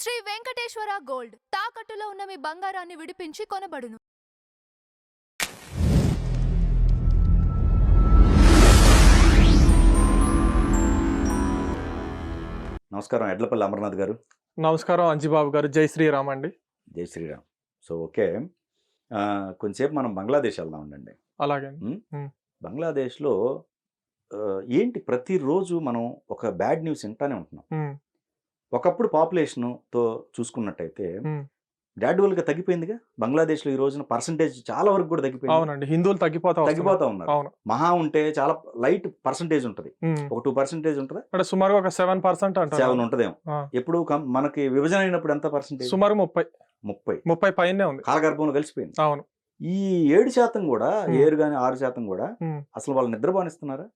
Shri Venkateswara gold తాకట్టులో ఉన్న మీ బంగారాన్ని విడిపించి కొనబడును. నమస్కారం ఎడ్లపల్లి అమర్నాథ్ గారు. నమస్కారం అంజిబాబు గారు. జై శ్రీరామ్ అండి. జై శ్రీరామ్. సో ఓకే, కొంచెంసేపు మనం బంగ్లాదేశ్ వెళ్దాం ఉండండి. అలాగే. బంగ్లాదేశ్లో ఏంటి ప్రతిరోజు మనం ఒక బ్యాడ్ న్యూస్ వింటానే ఉంటున్నాం. ఒకప్పుడు పాపులేషన్తో చూసుకున్నట్టయితే గ్రాడ్యువల్గా తగ్గిపోయిందిగా బంగ్లాదేశ్లో. ఈ రోజున పర్సంటేజ్ చాలా వరకు కూడా తగ్గిపోయింది. అవునండి, హిందువులు తగ్గిపోతా ఉన్నారు. అవును, మహా ఉంటే చాలా లైట్ పర్సంటేజ్ ఉంటుంది, ఒక 2% ఉంటుంది, అంటే సుమారు ఒక 7% అంటారు. 7 ఉంటుందేమో. ఎప్పుడు మనకి విభజన అయినప్పుడు ఎంత పర్సంటేజ్? సుమారు 30 పైనే ఉంది. కాలగర్భంలో కలిసిపోయింది. అవును. ఈ 7% కూడా 6% కూడా అసలు వాళ్ళు నిద్రపోనిస్తున్నారా?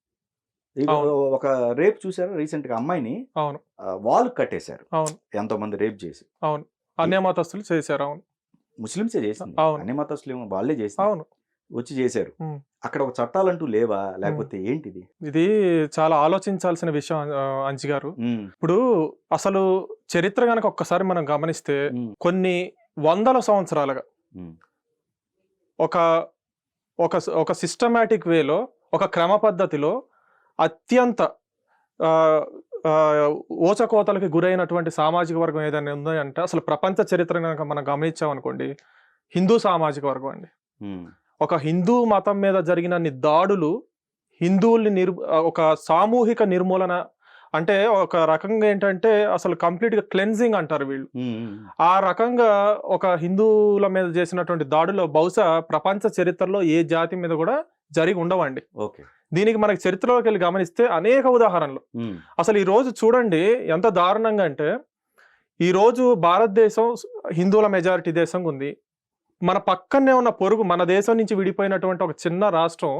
ఒక రేప్ చూసారా రీసెంట్ గా? అమ్మాయిని అవును వాళ్ళు కట్టేశారు. అవును, ఎంతో మంది రేప్ చేసి. అవును, అన్య మతస్థులు చేశారు. అవును, ముస్లింసే చేసింది. అన్య మతస్థులు వాళ్ళే చేసి అవును వచ్చి చేశారు. అక్కడ ఒక చట్టాలంటూ లేవా, లేకపోతే ఏంటిది? ఇది చాలా ఆలోచించాల్సిన విషయం అంజి గారు. ఇప్పుడు అసలు చరిత్ర గనక ఒక్కసారి మనం గమనిస్తే కొన్ని వందల సంవత్సరాలుగా ఒక ఒక ఒక సిస్టమాటిక్ వేలో, ఒక క్రమ పద్ధతిలో అత్యంత ఓచకోతలకి గురైనటువంటి సామాజిక వర్గం ఏదైనా ఉందో అంటే అసలు ప్రపంచ చరిత్ర కనుక మనం గమనించామనుకోండి, హిందూ సామాజిక వర్గం అండి. ఒక హిందూ మతం మీద జరిగిన దాడులు, హిందువుల్ని ఒక సామూహిక నిర్మూలన, అంటే ఒక రకంగా ఏంటంటే అసలు కంప్లీట్గా క్లెన్జింగ్ అంటారు వీళ్ళు. ఆ రకంగా ఒక హిందువుల మీద చేసినటువంటి దాడులు బహుశా ప్రపంచ చరిత్రలో ఏ జాతి మీద కూడా జరిగి ఉండవండి. ఓకే, దీనికి మనకి చరిత్రలోకి వెళ్ళి గమనిస్తే అనేక ఉదాహరణలు. అసలు ఈ రోజు చూడండి ఎంత దారుణంగా అంటే, ఈ రోజు భారతదేశం హిందువుల మెజారిటీ దేశంగా ఉంది. మన పక్కనే ఉన్న పొరుగు, మన దేశం నుంచి విడిపోయినటువంటి ఒక చిన్న రాష్ట్రం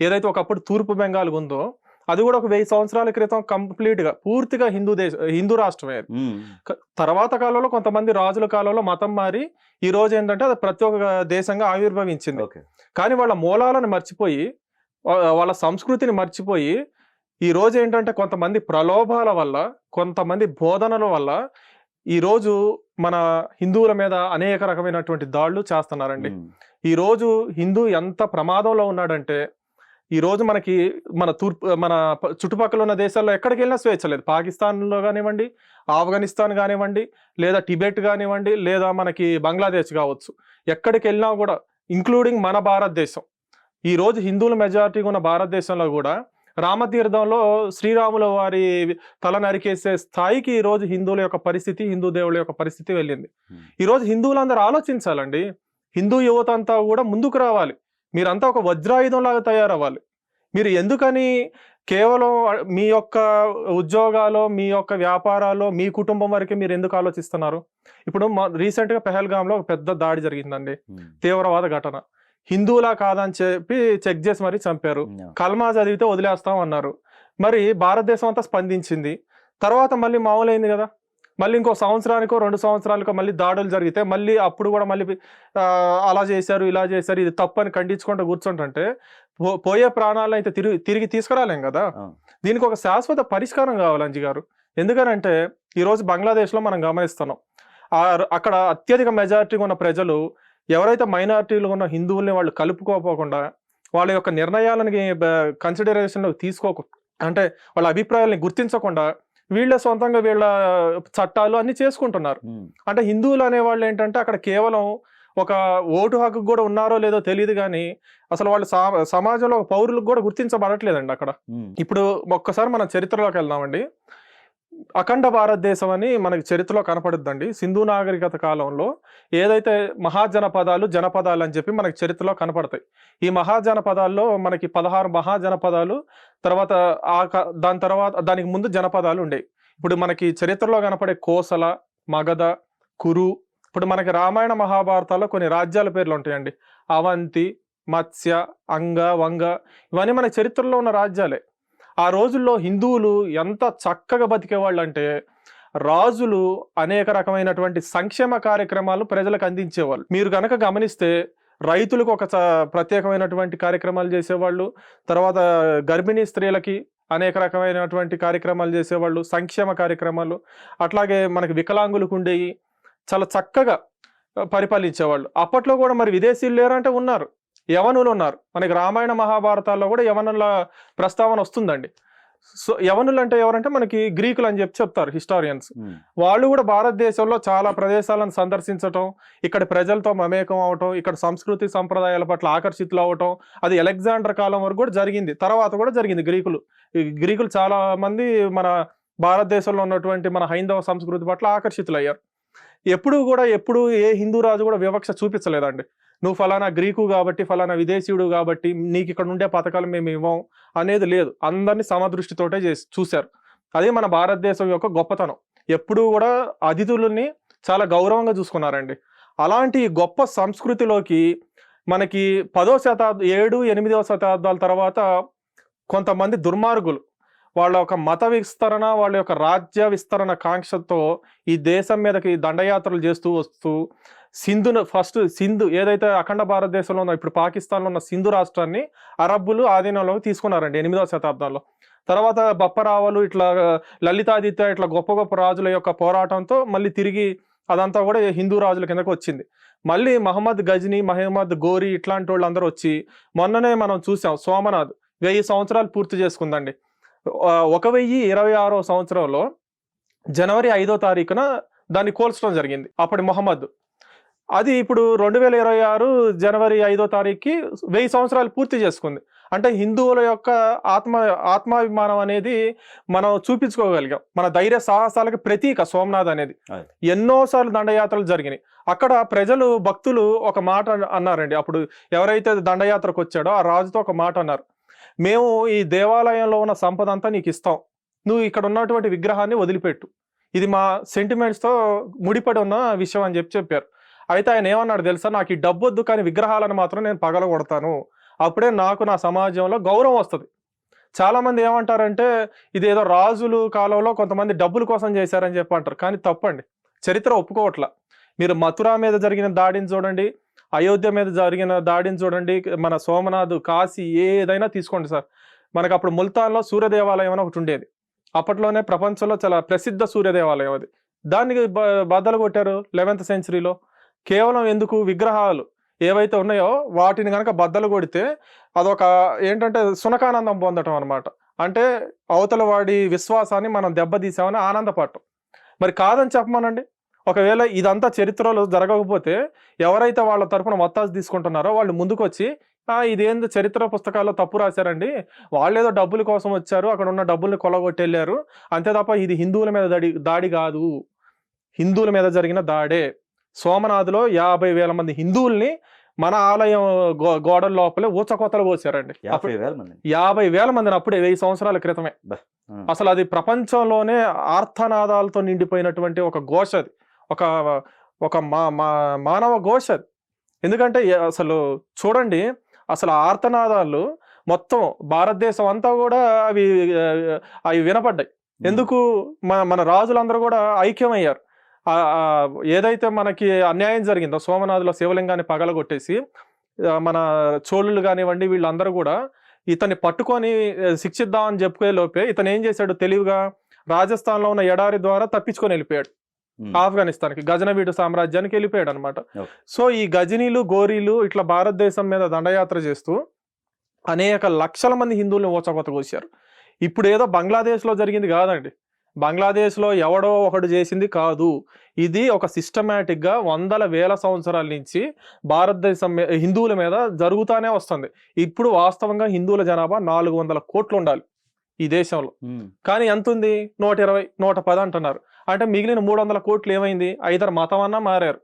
ఏదైతే ఒకప్పుడు తూర్పు బెంగాల్ ఉందో, అది కూడా ఒక 1000 సంవత్సరాల క్రితం కంప్లీట్గా పూర్తిగా హిందూ రాష్ట్రమే. తర్వాత కాలంలో కొంతమంది రాజుల కాలంలో మతం మారి ఈ రోజు ఏంటంటే అది ప్రతి ఒక్క దేశంగా ఆవిర్భవించింది. కానీ వాళ్ళ మూలాలను మర్చిపోయి, వాళ్ళ సంస్కృతిని మర్చిపోయి, ఈ రోజు ఏంటంటే కొంతమంది ప్రలోభాల వల్ల, కొంతమంది బోధనల వల్ల ఈ రోజు మన హిందువుల మీద అనేక రకమైనటువంటి దాడులు చేస్తున్నారండి. ఈ రోజు హిందూ ఎంత ప్రమాదంలో ఉన్నాడంటే, ఈ రోజు మనకి మన చుట్టుపక్కల ఉన్న దేశాల్లో ఎక్కడికి వెళ్ళినా స్వేచ్ఛ లేదు. పాకిస్తాన్లో కానివ్వండి, ఆఫ్ఘనిస్తాన్ కానివ్వండి, లేదా టిబెట్ కానివ్వండి, లేదా మనకి బంగ్లాదేశ్ కావచ్చు, ఎక్కడికి వెళ్ళినా కూడా, ఇంక్లూడింగ్ మన భారతదేశం, ఈ రోజు హిందువుల మెజారిటీ ఉన్న భారతదేశంలో కూడా రామతీర్థంలో శ్రీరాముల వారి తల నరికేసే స్థాయికి ఈ రోజు హిందువుల యొక్క పరిస్థితి, హిందూ దేవుళ్ళ యొక్క పరిస్థితి వెళ్ళింది. ఈరోజు హిందువులందరూ ఆలోచించాలండి. హిందూ యువత అంతా కూడా ముందుకు రావాలి. మీరంతా ఒక వజ్రాయుధం లాగా తయారవ్వాలి. మీరు ఎందుకని కేవలం మీ యొక్క ఉద్యోగాలు, మీ యొక్క వ్యాపారాలు, మీ కుటుంబం వరకే మీరు ఎందుకు ఆలోచిస్తున్నారు? ఇప్పుడు రీసెంట్గా పెహల్గాంలో ఒక పెద్ద దాడి జరిగిందండి, తీవ్రవాద ఘటన. హిందువులా కాదని చెప్పి చెక్ చేసి మరీ చంపారు. కల్మా చదివితే వదిలేస్తాం అన్నారు. మరి భారతదేశం అంతా స్పందించింది. తర్వాత మళ్ళీ మామూలైంది కదా. మళ్ళీ ఇంకో సంవత్సరానికో 2 సంవత్సరాలకో మళ్ళీ దాడులు జరిగితే మళ్ళీ అప్పుడు కూడా మళ్ళీ అలా చేశారు, ఇలా చేశారు, ఇది తప్పు అని ఖండించుకుంటూ కూర్చుంటుంటే పోయే ప్రాణాలను అయితే తిరిగి తీసుకురాలేం కదా. దీనికి ఒక శాశ్వత పరిష్కారం కావాలి అంజి గారు. ఎందుకనంటే ఈరోజు బంగ్లాదేశ్లో మనం గమనిస్తున్నాం, అక్కడ అత్యధిక మెజారిటీగా ఉన్న ప్రజలు ఎవరైతే మైనారిటీలు ఉన్న హిందువుల్ని వాళ్ళు కలుపుకోపోకుండా, వాళ్ళ యొక్క నిర్ణయాలని కన్సిడరేషన్లోకి తీసుకోకుండా, అంటే వాళ్ళ అభిప్రాయాలని గుర్తించకుండా వీళ్ళ సొంతంగా వీళ్ళ చట్టాలు అన్ని చేసుకుంటున్నారు. అంటే హిందువులు అనేవాళ్ళు ఏంటంటే అక్కడ కేవలం ఒక ఓటు హక్కు కూడా ఉన్నారో లేదో తెలియదు, కానీ అసలు వాళ్ళు సమాజంలో పౌరులకు కూడా గుర్తించబడట్లేదండి అక్కడ. ఇప్పుడు ఒక్కసారి మనం చరిత్రలోకి వెళ్దామండి. అఖండ భారతదేశం అని మనకి చరిత్రలో కనపడుద్దండి. సింధు నాగరికత కాలంలో ఏదైతే జనపదాలు అని చెప్పి మనకి చరిత్రలో కనపడతాయి. ఈ మహాజనపదాల్లో మనకి 16 మహాజనపదాలు, తర్వాత దానికి ముందు జనపదాలు ఉండేవి. ఇప్పుడు మనకి చరిత్రలో కనపడే కోసల, మగధ, కురు, ఇప్పుడు మనకి రామాయణ మహాభారతాల్లో కొన్ని రాజ్యాల పేర్లు ఉంటాయండి. అవంతి, మత్స్య, అంగ, వంగ, ఇవన్నీ మన చరిత్రలో ఉన్న రాజ్యాలే. ఆ రోజుల్లో హిందువులు ఎంత చక్కగా బతికేవాళ్ళు అంటే, రాజులు అనేక రకమైనటువంటి సంక్షేమ కార్యక్రమాలు ప్రజలకు అందించేవాళ్ళు. మీరు కనుక గమనిస్తే రైతులకు ఒక ప్రత్యేకమైనటువంటి కార్యక్రమాలు చేసేవాళ్ళు. తర్వాత గర్భిణీ స్త్రీలకి అనేక రకమైనటువంటి కార్యక్రమాలు చేసేవాళ్ళు, సంక్షేమ కార్యక్రమాలు, అట్లాగే మనకి వికలాంగులకు ఉండేవి, చాలా చక్కగా పరిపాలించేవాళ్ళు. అప్పట్లో కూడా మరి విదేశీయులు లేరంటే ఉన్నారు, యవనులు ఉన్నారు. మనకి రామాయణ మహాభారతాల్లో కూడా యవనుల ప్రస్తావన వస్తుందండి. సో యవనులు అంటే ఎవరంటే మనకి గ్రీకులు అని చెప్తారు హిస్టారియన్స్. వాళ్ళు కూడా భారతదేశంలో చాలా ప్రదేశాలను సందర్శించటం, ఇక్కడ ప్రజలతో మమేకం అవటం, ఇక్కడ సంస్కృతి సంప్రదాయాల పట్ల ఆకర్షితులు అవటం, అది అలెగ్జాండర్ కాలం వరకు కూడా జరిగింది. తర్వాత కూడా జరిగింది. గ్రీకులు చాలా మంది మన భారతదేశంలో ఉన్నటువంటి మన హైందవ సంస్కృతి పట్ల ఆకర్షితులయ్యారు. ఎప్పుడు ఏ హిందూ రాజు కూడా వివక్ష చూపించలేదండి. నువ్వు ఫలానా గ్రీకు కాబట్టి, ఫలానా విదేశీయుడు కాబట్టి నీకు ఇక్కడ ఉండే పథకాలు మేము ఇవ్వం అనేది లేదు. అందరినీ సమదృష్టితోటే చూశారు. అదే మన భారతదేశం యొక్క గొప్పతనం. ఎప్పుడూ కూడా అతిథులని చాలా గౌరవంగా చూసుకున్నారండి. అలాంటి గొప్ప సంస్కృతిలోకి మనకి 10వ శతాబ్దం 7, 8వ శతాబ్దాల తర్వాత కొంతమంది దుర్మార్గులు వాళ్ళ యొక్క మత విస్తరణ, వాళ్ళ యొక్క రాజ్య విస్తరణ కాంక్షతో ఈ దేశం మీదకి దండయాత్రలు చేస్తూ వస్తూ సింధు ఏదైతే అఖండ భారతదేశంలో ఉందో, ఇప్పుడు పాకిస్తాన్లో ఉన్న సింధు రాష్ట్రాన్ని అరబ్బులు ఆధీనంలోకి తీసుకున్నారండి 8వ శతాబ్దంలో. తర్వాత బప్పరావలు, ఇట్లా లలితాదిత్య, ఇట్లా గొప్ప గొప్ప రాజుల యొక్క పోరాటంతో మళ్ళీ తిరిగి అదంతా కూడా హిందూ రాజుల కిందకు వచ్చింది. మళ్ళీ మహమ్మద్ గజ్నీ, మహమ్మద్ గోరీ ఇట్లాంటి వాళ్ళు అందరూ వచ్చి, మొన్ననే మనం చూసాం సోమనాథ్ 1000 సంవత్సరాలు పూర్తి చేసుకుందండి. 1026వ సంవత్సరంలో జనవరి 5వ తారీఖున దాన్ని కోల్చడం జరిగింది అప్పటి మొహమ్మద్. అది ఇప్పుడు 2026 జనవరి 5వ తారీఖుకి 1000 సంవత్సరాలు పూర్తి చేసుకుంది. అంటే హిందువుల యొక్క ఆత్మాభిమానం అనేది మనం చూపించుకోగలిగాం. మన ధైర్య సాహసాలకి ప్రతీక సోమనాథ్ అనేది. ఎన్నోసార్లు దండయాత్రలు జరిగినాయి. అక్కడ ప్రజలు, భక్తులు ఒక మాట అన్నారండి. అప్పుడు ఎవరైతే దండయాత్రకు వచ్చాడో ఆ రాజుతో ఒక మాట అన్నారు, మేము ఈ దేవాలయంలో ఉన్న సంపద అంతా నీకు ఇస్తాం, నువ్వు ఇక్కడ ఉన్నటువంటి విగ్రహాన్ని వదిలిపెట్టు, ఇది మా సెంటిమెంట్స్తో ముడిపడి ఉన్న విషయం అని చెప్పారు. అయితే ఆయన ఏమన్నాడు తెలుసా, నాకు ఈ డబ్బు వద్దు, కానీ విగ్రహాలను మాత్రం నేను పగలగొడతాను, అప్పుడే నాకు నా సమాజంలో గౌరవం వస్తుంది. చాలామంది ఏమంటారంటే ఇది ఏదో రాజులు కాలంలో కొంతమంది డబ్బుల కోసం చేశారని చెప్పి అంటారు, కానీ తప్పండి. చరిత్ర ఒప్పుకోవట్లా. మీరు మథురా మీద జరిగిన దాడిని చూడండి, అయోధ్య మీద జరిగిన దాడిని చూడండి, మన సోమనాథ్, కాశీ ఏదైనా తీసుకోండి సార్. మనకు అప్పుడు ముల్తాన్లో సూర్య దేవాలయం అని ఒకటి ఉండేది. అప్పట్లోనే ప్రపంచంలో చాలా ప్రసిద్ధ సూర్య దేవాలయం అది. దానికి బద్దలు కొట్టారు 11th సెంచరీలో. కేవలం ఎందుకు? విగ్రహాలు ఏవైతే ఉన్నాయో వాటిని కనుక బద్దలు కొడితే అదొక ఏంటంటే సునకానందం పొందటం అనమాట. అంటే అవతల వాడి విశ్వాసాన్ని మనం దెబ్బతీసామని ఆనందపడటం. మరి కాదని చెప్పమనండి. ఒకవేళ ఇదంతా చరిత్రలో జరగకపోతే ఎవరైతే వాళ్ళ తరఫున మత్తాసు తీసుకుంటున్నారో వాళ్ళు ముందుకు వచ్చి ఇదేందో చరిత్ర పుస్తకాల్లో తప్పు రాశారండి, వాళ్ళేదో డబ్బుల కోసం వచ్చారు, అక్కడ ఉన్న డబ్బుల్ని కొలగొట్టెళ్ళారు అంతే తప్ప ఇది హిందువుల మీద దాడి కాదు, హిందువుల మీద జరిగిన దాడే. సోమనాథ్లో 50,000 మంది హిందువుల్ని మన ఆలయం గోడల లోపలే ఊచకోతలు పోసారండి. 50,000 మందిని అప్పుడే 1000 సంవత్సరాల క్రితమే. అసలు అది ప్రపంచంలోనే ఆర్తనాదాలతో నిండిపోయినటువంటి ఒక ఘోష, అది ఒక మానవ ఘోష. ఎందుకంటే అసలు చూడండి, అసలు ఆర్తనాదాలు మొత్తం భారతదేశం అంతా కూడా అవి వినపడ్డాయి. ఎందుకు? మన రాజులందరూ కూడా ఐక్యమయ్యారు. ఏదైతే మనకి అన్యాయం జరిగిందో సోమనాథ్లో శివలింగాన్ని పగలగొట్టేసి మన చోళులు కానివ్వండి వీళ్ళందరూ కూడా ఇతన్ని పట్టుకొని శిక్షిద్దామని చెప్పుకునే లోపే ఇతను ఏం చేశాడు తెలివిగా, రాజస్థాన్లో ఉన్న ఎడారి ద్వారా తప్పించుకొని వెళ్ళిపోయాడు ఆఫ్ఘనిస్తాన్కి, గజనవీడు సామ్రాజ్యానికి వెళ్ళిపోయాడు అనమాట. సో ఈ గజనీలు, గోరీలు ఇట్లా భారతదేశం మీద దండయాత్ర చేస్తూ అనేక లక్షల మంది హిందువుల్ని ఊచకోత కోసారు. ఇప్పుడు ఏదో బంగ్లాదేశ్లో జరిగింది కాదండి, బంగ్లాదేశ్లో ఎవడో ఒకడు చేసింది కాదు. ఇది ఒక సిస్టమేటిక్గా 100,000 సంవత్సరాల నుంచి భారతదేశం హిందువుల మీద జరుగుతూనే వస్తుంది. ఇప్పుడు వాస్తవంగా హిందువుల జనాభా 400 కోట్లు ఉండాలి ఈ దేశంలో, కానీ ఎంత ఉంది? 120, 110 అంటున్నారు. అంటే మిగిలిన 300 కోట్లు ఏమైంది? ఐదరు మతం అన్నా మారారు.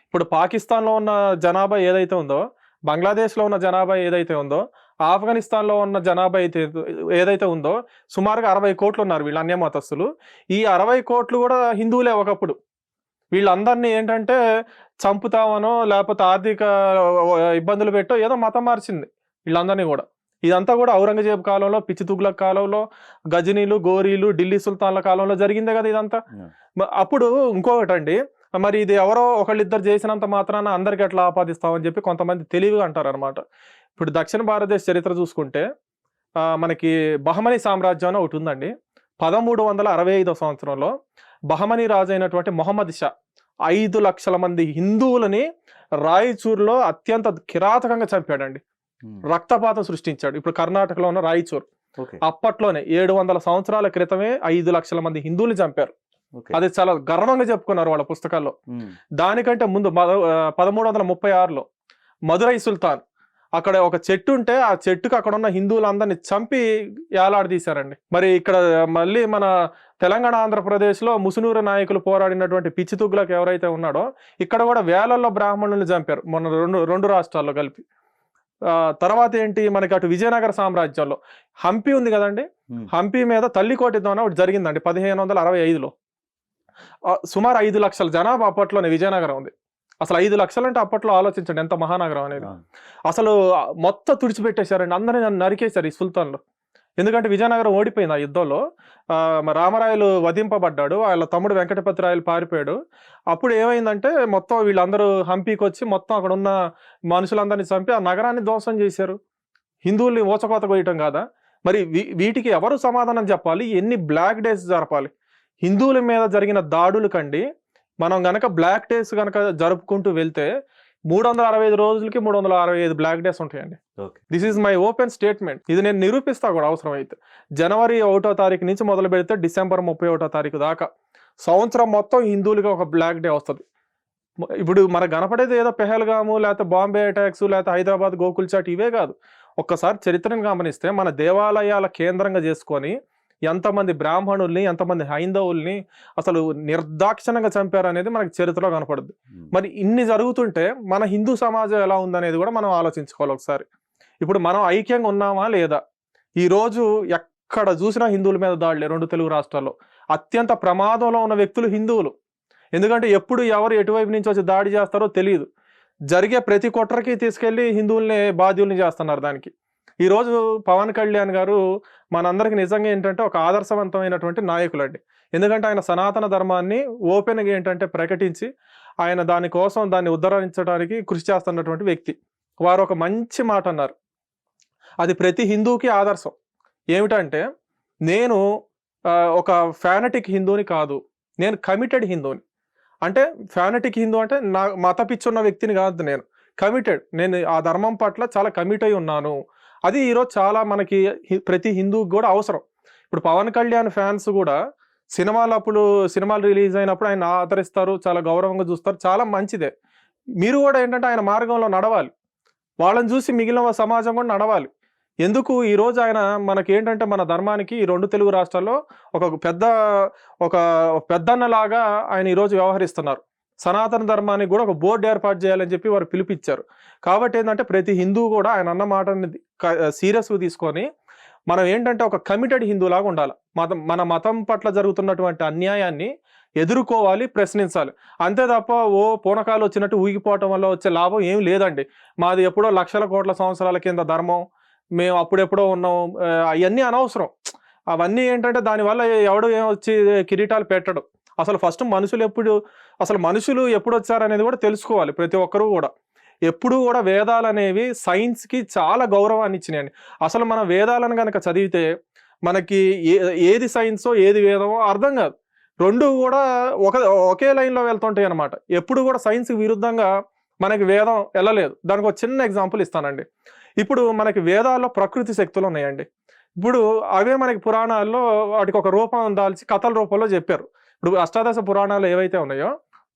ఇప్పుడు పాకిస్తాన్లో ఉన్న జనాభా ఏదైతే ఉందో, బంగ్లాదేశ్లో ఉన్న జనాభా ఏదైతే ఉందో, ఆఫ్ఘనిస్తాన్లో ఉన్న జనాభా ఏదైతే ఉందో సుమారుగా 60 కోట్లు ఉన్నారు వీళ్ళు అన్య మతస్థులు. ఈ 60 కోట్లు కూడా హిందువులే ఒకప్పుడు. వీళ్ళందరినీ ఏంటంటే చంపుతామనో లేకపోతే ఆర్థిక ఇబ్బందులు పెట్టో ఏదో మతం మార్చింది వీళ్ళందరినీ కూడా. ఇదంతా కూడా ఔరంగజేబు కాలంలో, పిచ్చి తుగ్లక్ కాలంలో, గజనీలు, గోరీలు, ఢిల్లీ సుల్తాన్ల కాలంలో జరిగిందే కదా ఇదంతా. అప్పుడు ఇంకొకటండి, మరి ఇది ఎవరో ఒకళ్ళిద్దరు చేసినంత మాత్రాన అందరికి ఎట్లా ఆపాదిస్తామని చెప్పి కొంతమంది తెలివిగా అంటారు అనమాట. ఇప్పుడు దక్షిణ భారతదేశ చరిత్ర చూసుకుంటే మనకి బహమనీ సామ్రాజ్యం అని ఒకటి ఉందండి. 1365 సంవత్సరంలో బహమనీ రాజు అయినటువంటి మొహమ్మద్ షా 5 లక్షల మంది హిందువులని రాయచూరులో అత్యంత కిరాతకంగా చంపాడండి. రక్తపాతం సృష్టించాడు. ఇప్పుడు కర్ణాటకలో ఉన్న రాయచూరు అప్పట్లోనే 700 సంవత్సరాల క్రితమే 5 లక్షల మంది హిందువులు చంపారు. అది చాలా గర్వంగా చెప్పుకున్నారు వాళ్ళ పుస్తకాల్లో. దానికంటే ముందు 1336లో మదురై సుల్తాన్ అక్కడ ఒక చెట్టు ఉంటే ఆ చెట్టుకు అక్కడ ఉన్న హిందువులందరినీ చంపి ఏలాడదీశారండి. మరి ఇక్కడ మళ్ళీ మన తెలంగాణ ఆంధ్రప్రదేశ్లో ముసునూరు నాయకులు పోరాడినటువంటి పిచ్చి తుగ్గులకు ఎవరైతే ఉన్నాడో ఇక్కడ కూడా వేలల్లో బ్రాహ్మణులను చంపారు మొన్న రెండు రాష్ట్రాల్లో కలిపి. తర్వాత ఏంటి, మనకి అటు విజయనగర సామ్రాజ్యంలో హంపి ఉంది కదండి, హంపి మీద తల్లికోటి దోన ఒకటి జరిగిందండి 1565లో. సుమారు 5 లక్షల జనాభా అప్పట్లోనే విజయనగరం ఉంది. అసలు 5 లక్షలు అంటే అప్పట్లో ఆలోచించండి ఎంత మహానగరం అనేది. అసలు మొత్తం తుడిచిపెట్టేశారండి, అందరినీ నరికేశారు ఈ సుల్తాన్లు. ఎందుకంటే విజయనగరం ఓడిపోయింది ఆ యుద్ధంలో. రామరాయలు వధింపబడ్డాడు, వాళ్ళ తమ్ముడు వెంకటపతిరాయలు పారిపోయాడు. అప్పుడు ఏమైందంటే మొత్తం వీళ్ళందరూ హంపీకి వచ్చి మొత్తం అక్కడ ఉన్న మనుషులందరినీ చంపి ఆ నగరాన్ని ధ్వంసం చేశారు. హిందువుల్ని ఊచకోత కొయ్యటం కాదా? మరి వీటికి ఎవరు సమాధానం చెప్పాలి? ఎన్ని బ్లాక్ డేస్ జరపాలి? హిందువుల మీద జరిగిన దాడులు కండి మనం గనక బ్లాక్ డేస్ గనక జరుపుకుంటూ వెళ్తే 365 రోజులకి 365 బ్లాక్ డేస్ ఉంటాయండి. This is my open statement. ఇది నేను నిరూపిస్తా కూడా అవసరం అయితే. జనవరి 1వ తారీఖు నుంచి మొదలు పెడితే డిసెంబర్ 31వ తారీఖు దాకా సంవత్సరం మొత్తం హిందువులకి ఒక బ్లాక్ డే వస్తుంది. ఇప్పుడు మనకు కనపడేది ఏదో పెహల్గాము, లేకపోతే బాంబే అటాక్స్, లేకపోతే హైదరాబాద్ గోకుల్ చాట్ ఇవే కాదు. ఒక్కసారి చరిత్రను గమనిస్తే మన దేవాలయాల కేంద్రంగా చేసుకొని ఎంతమంది బ్రాహ్మణుల్ని, ఎంతమంది హైందవుల్ని అసలు నిర్దాక్షిణంగా చంపారు అనేది మనకి చరిత్రలో కనపడుద్ది. మరి ఇన్ని జరుగుతుంటే మన హిందూ సమాజం ఎలా ఉందనేది కూడా మనం ఆలోచించుకోవాలి ఒకసారి. ఇప్పుడు మనం ఐక్యంగా ఉన్నామా లేదా? ఈరోజు ఎక్కడ చూసినా హిందువుల మీద దాడులే. 2 తెలుగు రాష్ట్రాల్లో అత్యంత ప్రమాదంలో ఉన్న వ్యక్తులు హిందువులు. ఎందుకంటే ఎప్పుడు ఎవరు ఎటువైపు నుంచి వచ్చి దాడి చేస్తారో తెలియదు. జరిగే ప్రతి కుట్రకి తీసుకెళ్లి హిందువుల్ని బాధ్యుల్ని చేస్తున్నారు దానికి. ఈరోజు పవన్ కళ్యాణ్ గారు మనందరికి నిజంగా ఏంటంటే ఒక ఆదర్శవంతమైనటువంటి నాయకులు అండి. ఎందుకంటే ఆయన సనాతన ధర్మాన్ని ఓపెన్గా ఏంటంటే ప్రకటించి ఆయన దానికోసం దాన్ని ఉద్ధరించడానికి కృషి చేస్తున్నటువంటి వ్యక్తి. వారు ఒక మంచి మాట అన్నారు, అది ప్రతి హిందూకి ఆదర్శం. ఏమిటంటే, నేను ఒక ఫ్యానటిక్ హిందూని కాదు, నేను కమిటెడ్ హిందూని. అంటే ఫ్యానటిక్ హిందూ అంటే నా మత పిచ్చున్న వ్యక్తిని కాదు, నేను కమిటెడ్, నేను ఆ ధర్మం పట్ల చాలా కమిట్ అయి ఉన్నాను. అది ఈరోజు చాలా మనకి ప్రతి హిందూకి కూడా అవసరం. ఇప్పుడు పవన్ కళ్యాణ్ ఫ్యాన్స్ కూడా సినిమాలు రిలీజ్ అయినప్పుడు ఆయన ఆదరిస్తారు, చాలా గౌరవంగా చూస్తారు, చాలా మంచిదే. మీరు కూడా ఏంటంటే ఆయన మార్గంలో నడవాలి, వాళ్ళని చూసి మిగిలిన సమాజం కూడా నడవాలి. ఎందుకు ఈరోజు ఆయన మనకి ఏంటంటే మన ధర్మానికి ఈ 2 తెలుగు రాష్ట్రాల్లో ఒక పెద్దన్నలాగా ఆయన ఈరోజు వ్యవహరిస్తున్నారు. సనాతన ధర్మానికి కూడా ఒక బోర్డు ఏర్పాటు చేయాలని చెప్పి వారు పిలిపించారు. కాబట్టి ఏంటంటే ప్రతి హిందువు కూడా ఆయన అన్న మాటని సీరియస్గా తీసుకొని మనం ఏంటంటే ఒక కమిటెడ్ హిందూలాగా ఉండాలి. మన మతం పట్ల జరుగుతున్నటువంటి అన్యాయాన్ని ఎదుర్కోవాలి, ప్రశ్నించాలి. అంతే తప్ప పూనకాలు వచ్చినట్టు ఊగిపోవటం వల్ల వచ్చే లాభం ఏం లేదండి. మాది ఎప్పుడో లక్షల కోట్ల సంవత్సరాల కింద ధర్మం, మేము అప్పుడెప్పుడో ఉన్నాం, అవన్నీ అనవసరం. అవన్నీ ఏంటంటే దానివల్ల ఎవడు వచ్చి కిరీటాలు పెట్టడం. అసలు ఫస్ట్ మనుషులు ఎప్పుడు వచ్చారనేది కూడా తెలుసుకోవాలి ప్రతి ఒక్కరూ కూడా. ఎప్పుడు కూడా వేదాలు అనేవి సైన్స్కి చాలా గౌరవాన్ని ఇచ్చినాయండి. అసలు మన వేదాలను కనుక చదివితే మనకి ఏది సైన్సో ఏది వేదమో అర్థం కాదు. 2 కూడా ఒకే లైన్లో వెళ్తుంటాయి అనమాట. ఎప్పుడు కూడా సైన్స్కి విరుద్ధంగా మనకి వేదం వెళ్ళలేదు. దానికి ఒక చిన్న ఎగ్జాంపుల్ ఇస్తానండి. ఇప్పుడు మనకి వేదాల్లో ప్రకృతి శక్తులు ఉన్నాయండి. ఇప్పుడు అవే మనకి పురాణాల్లో వాటికి ఒక రూపం దాల్చి కథల రూపంలో చెప్పారు. ఇప్పుడు అష్టాదశ పురాణాలు ఏవైతే ఉన్నాయో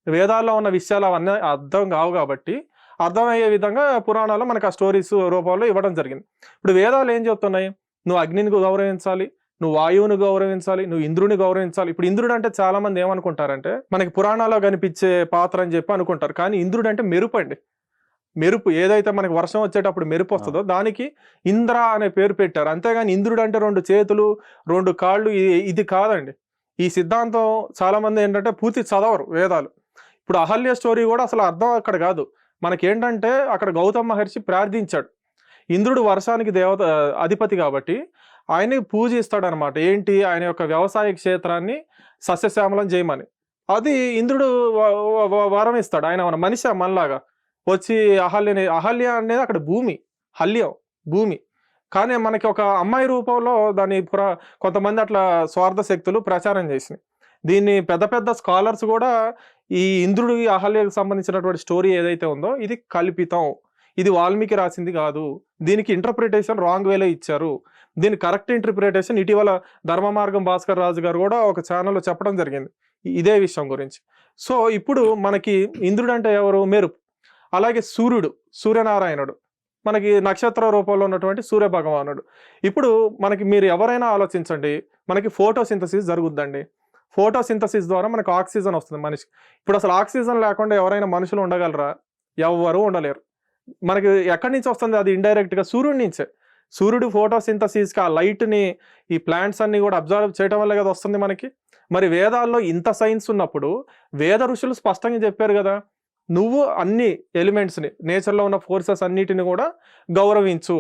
వేదాల్లో ఉన్న విషయాలు అవన్నీ అర్థం కావు కాబట్టి అర్థమయ్యే విధంగా పురాణాల్లో మనకు ఆ స్టోరీస్ రూపంలో ఇవ్వడం జరిగింది. ఇప్పుడు వేదాలు ఏం చెప్తున్నాయి? నువ్వు అగ్నిని గౌరవించాలి, నువ్వు వాయువుని గౌరవించాలి, నువ్వు ఇంద్రుని గౌరవించాలి. ఇప్పుడు ఇంద్రుడు అంటే చాలా మంది ఏమనుకుంటారంటే మనకి పురాణాల్లో కనిపించే పాత్ర అని చెప్పి అనుకుంటారు. కానీ ఇంద్రుడు అంటే మెరుపు అండి. మెరుపు ఏదైతే మనకి వర్షం వచ్చేటప్పుడు మెరుపు వస్తుందో దానికి ఇంద్ర అనే పేరు పెట్టారు. అంతేగాని ఇంద్రుడు అంటే 2 చేతులు 2 కాళ్ళు ఇది కాదండి. ఈ సిద్ధాంతం చాలా మంది ఏంటంటే పూర్తి చదవరు వేదాలు. ఇప్పుడు అహల్య స్టోరీ కూడా అసలు అర్థం అక్కడ కాదు. మనకేంటంటే అక్కడ గౌతమ మహర్షి ప్రార్థించాడు. ఇంద్రుడు వర్షానికి అధిపతి కాబట్టి ఆయన్ని పూజిస్తాడనమాట. ఏంటి, ఆయన యొక్క వ్యవసాయ క్షేత్రాన్ని సస్యశ్యామలం చేయమని. అది ఇంద్రుడు వరం ఇస్తాడు. ఆయన మన మనిషి మనలాగా వచ్చి అహల్య అనేది అక్కడ భూమి, హల్యం భూమి. కానీ మనకి ఒక అమ్మాయి రూపంలో దాని కొంతమంది అట్లా స్వార్థ శక్తులు ప్రచారం చేసినాయి. దీన్ని పెద్ద పెద్ద స్కాలర్స్ కూడా ఈ ఇంద్రుడి అహల్యకు సంబంధించినటువంటి స్టోరీ ఏదైతే ఉందో ఇది కల్పితం, ఇది వాల్మీకి రాసింది కాదు, దీనికి ఇంటర్ప్రిటేషన్ రాంగ్ వేలో ఇచ్చారు, దీని కరెక్ట్ ఇంటర్ప్రిటేషన్ ఇటీవల ధర్మ మార్గం భాస్కర్ రాజు గారు కూడా ఒక ఛానల్లో చెప్పడం జరిగింది ఇదే విషయం గురించి. సో ఇప్పుడు మనకి ఇంద్రుడు అంటే ఎవరు? మెరుపు. అలాగే సూర్యుడు, సూర్యనారాయణుడు, మనకి నక్షత్ర రూపంలో ఉన్నటువంటి సూర్య భగవానుడు. ఇప్పుడు మనకి మీరు ఎవరైనా ఆలోచించండి, మనకి ఫోటోసింథసిస్ జరుగుద్దండి. ఫోటోసింథసిస్ ద్వారా మనకు ఆక్సిజన్ వస్తుంది మనిషికి. ఇప్పుడు అసలు ఆక్సిజన్ లేకుండా ఎవరైనా మనుషులు ఉండగలరా? ఎవ్వరూ ఉండలేరు. మనకి ఎక్కడి నుంచి వస్తుంది? అది ఇండైరెక్ట్గా సూర్యుడి నుంచే. సూర్యుడు ఫోటోసింథసిస్కి ఆ లైట్ని ఈ ప్లాంట్స్ అన్ని కూడా అబ్జర్వ్ చేయడం వల్ల కదా వస్తుంది మనకి. మరి వేదాల్లో ఇంత సైన్స్ ఉన్నప్పుడు వేద ఋషులు స్పష్టంగా చెప్పారు కదా, నువ్వు అన్ని ఎలిమెంట్స్ని, నేచర్లో ఉన్న ఫోర్సెస్ అన్నిటిని కూడా గౌరవించు,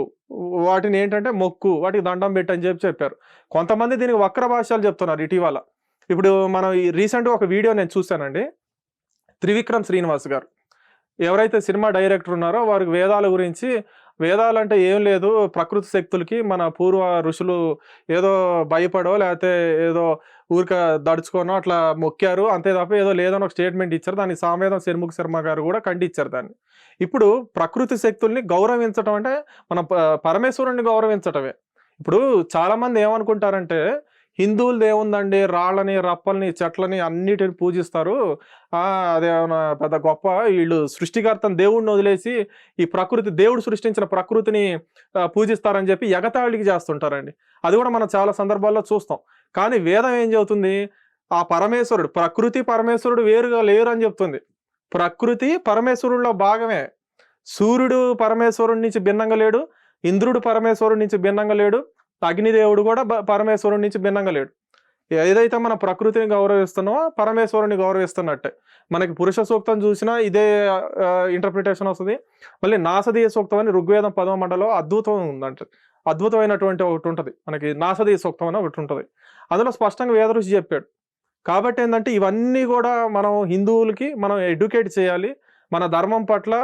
వాటిని ఏంటంటే మొక్కు, వాటికి దండం పెట్టు అని చెప్పారు. కొంతమంది దీనికి వక్ర భాష్యాలు చెప్తున్నారు ఇటీవల. ఇప్పుడు మనం ఈ రీసెంట్గా ఒక వీడియో నేను చూశానండి. త్రివిక్రమ్ శ్రీనివాస్ గారు ఎవరైతే సినిమా డైరెక్టర్ ఉన్నారో వారికి వేదాల గురించి, వేదాలంటే ఏం లేదు, ప్రకృతి శక్తులకి మన పూర్వ ఋషులు ఏదో భయపడో లేకపోతే ఏదో ఊరిక దడుచుకోనో అట్లా మొక్కారు అంతే తప్ప ఏదో లేదని ఒక స్టేట్మెంట్ ఇచ్చారు. దాన్ని సామవేదం షణ్ముఖ శర్మ గారు కూడా ఖండించారు దాన్ని. ఇప్పుడు ప్రకృతి శక్తుల్ని గౌరవించటం అంటే మన పరమేశ్వరుణ్ణి గౌరవించటమే. ఇప్పుడు చాలామంది ఏమనుకుంటారంటే హిందువులది ఏముందండి, రాళ్ళని రప్పల్ని చెట్లని అన్నిటిని పూజిస్తారు, అదేమన్నా పెద్ద గొప్ప, వీళ్ళు సృష్టికర్తను దేవుడిని వదిలేసి ఈ ప్రకృతి, దేవుడు సృష్టించిన ప్రకృతిని పూజిస్తారని చెప్పి ఎగతాళికి చేస్తుంటారండి. అది కూడా మనం చాలా సందర్భాల్లో చూస్తాం. కానీ వేదం ఏం చెబుతుంది? ఆ పరమేశ్వరుడు, ప్రకృతి పరమేశ్వరుడు వేరుగా లేరు అని చెప్తుంది. ప్రకృతి పరమేశ్వరుడిలో భాగమే. సూర్యుడు పరమేశ్వరుడి నుంచి భిన్నంగా లేడు, ఇంద్రుడు పరమేశ్వరుడి నుంచి భిన్నంగా లేడు, అగ్నిదేవుడు కూడా పరమేశ్వరుడి నుంచి భిన్నంగా లేడు. ఏదైతే మన ప్రకృతిని గౌరవిస్తున్నామో పరమేశ్వరుని గౌరవిస్తున్నట్టే. మనకి పురుష సూక్తం చూసినా ఇదే ఇంటర్ప్రిటేషన్ వస్తుంది. మళ్ళీ నాసదీయ సూక్తం అని ఋగ్వేదం 10వ మండలం అద్భుతం ఉందంట, అద్భుతమైనటువంటి ఒకటి ఉంటుంది మనకి, నాసదీయ సూక్తం అని ఒకటి ఉంటుంది. అందులో స్పష్టంగా వేద ఋషి చెప్పాడు. కాబట్టి ఏంటంటే ఇవన్నీ కూడా మనం హిందువులకి మనం ఎడ్యుకేట్ చేయాలి, మన ధర్మం పట్ల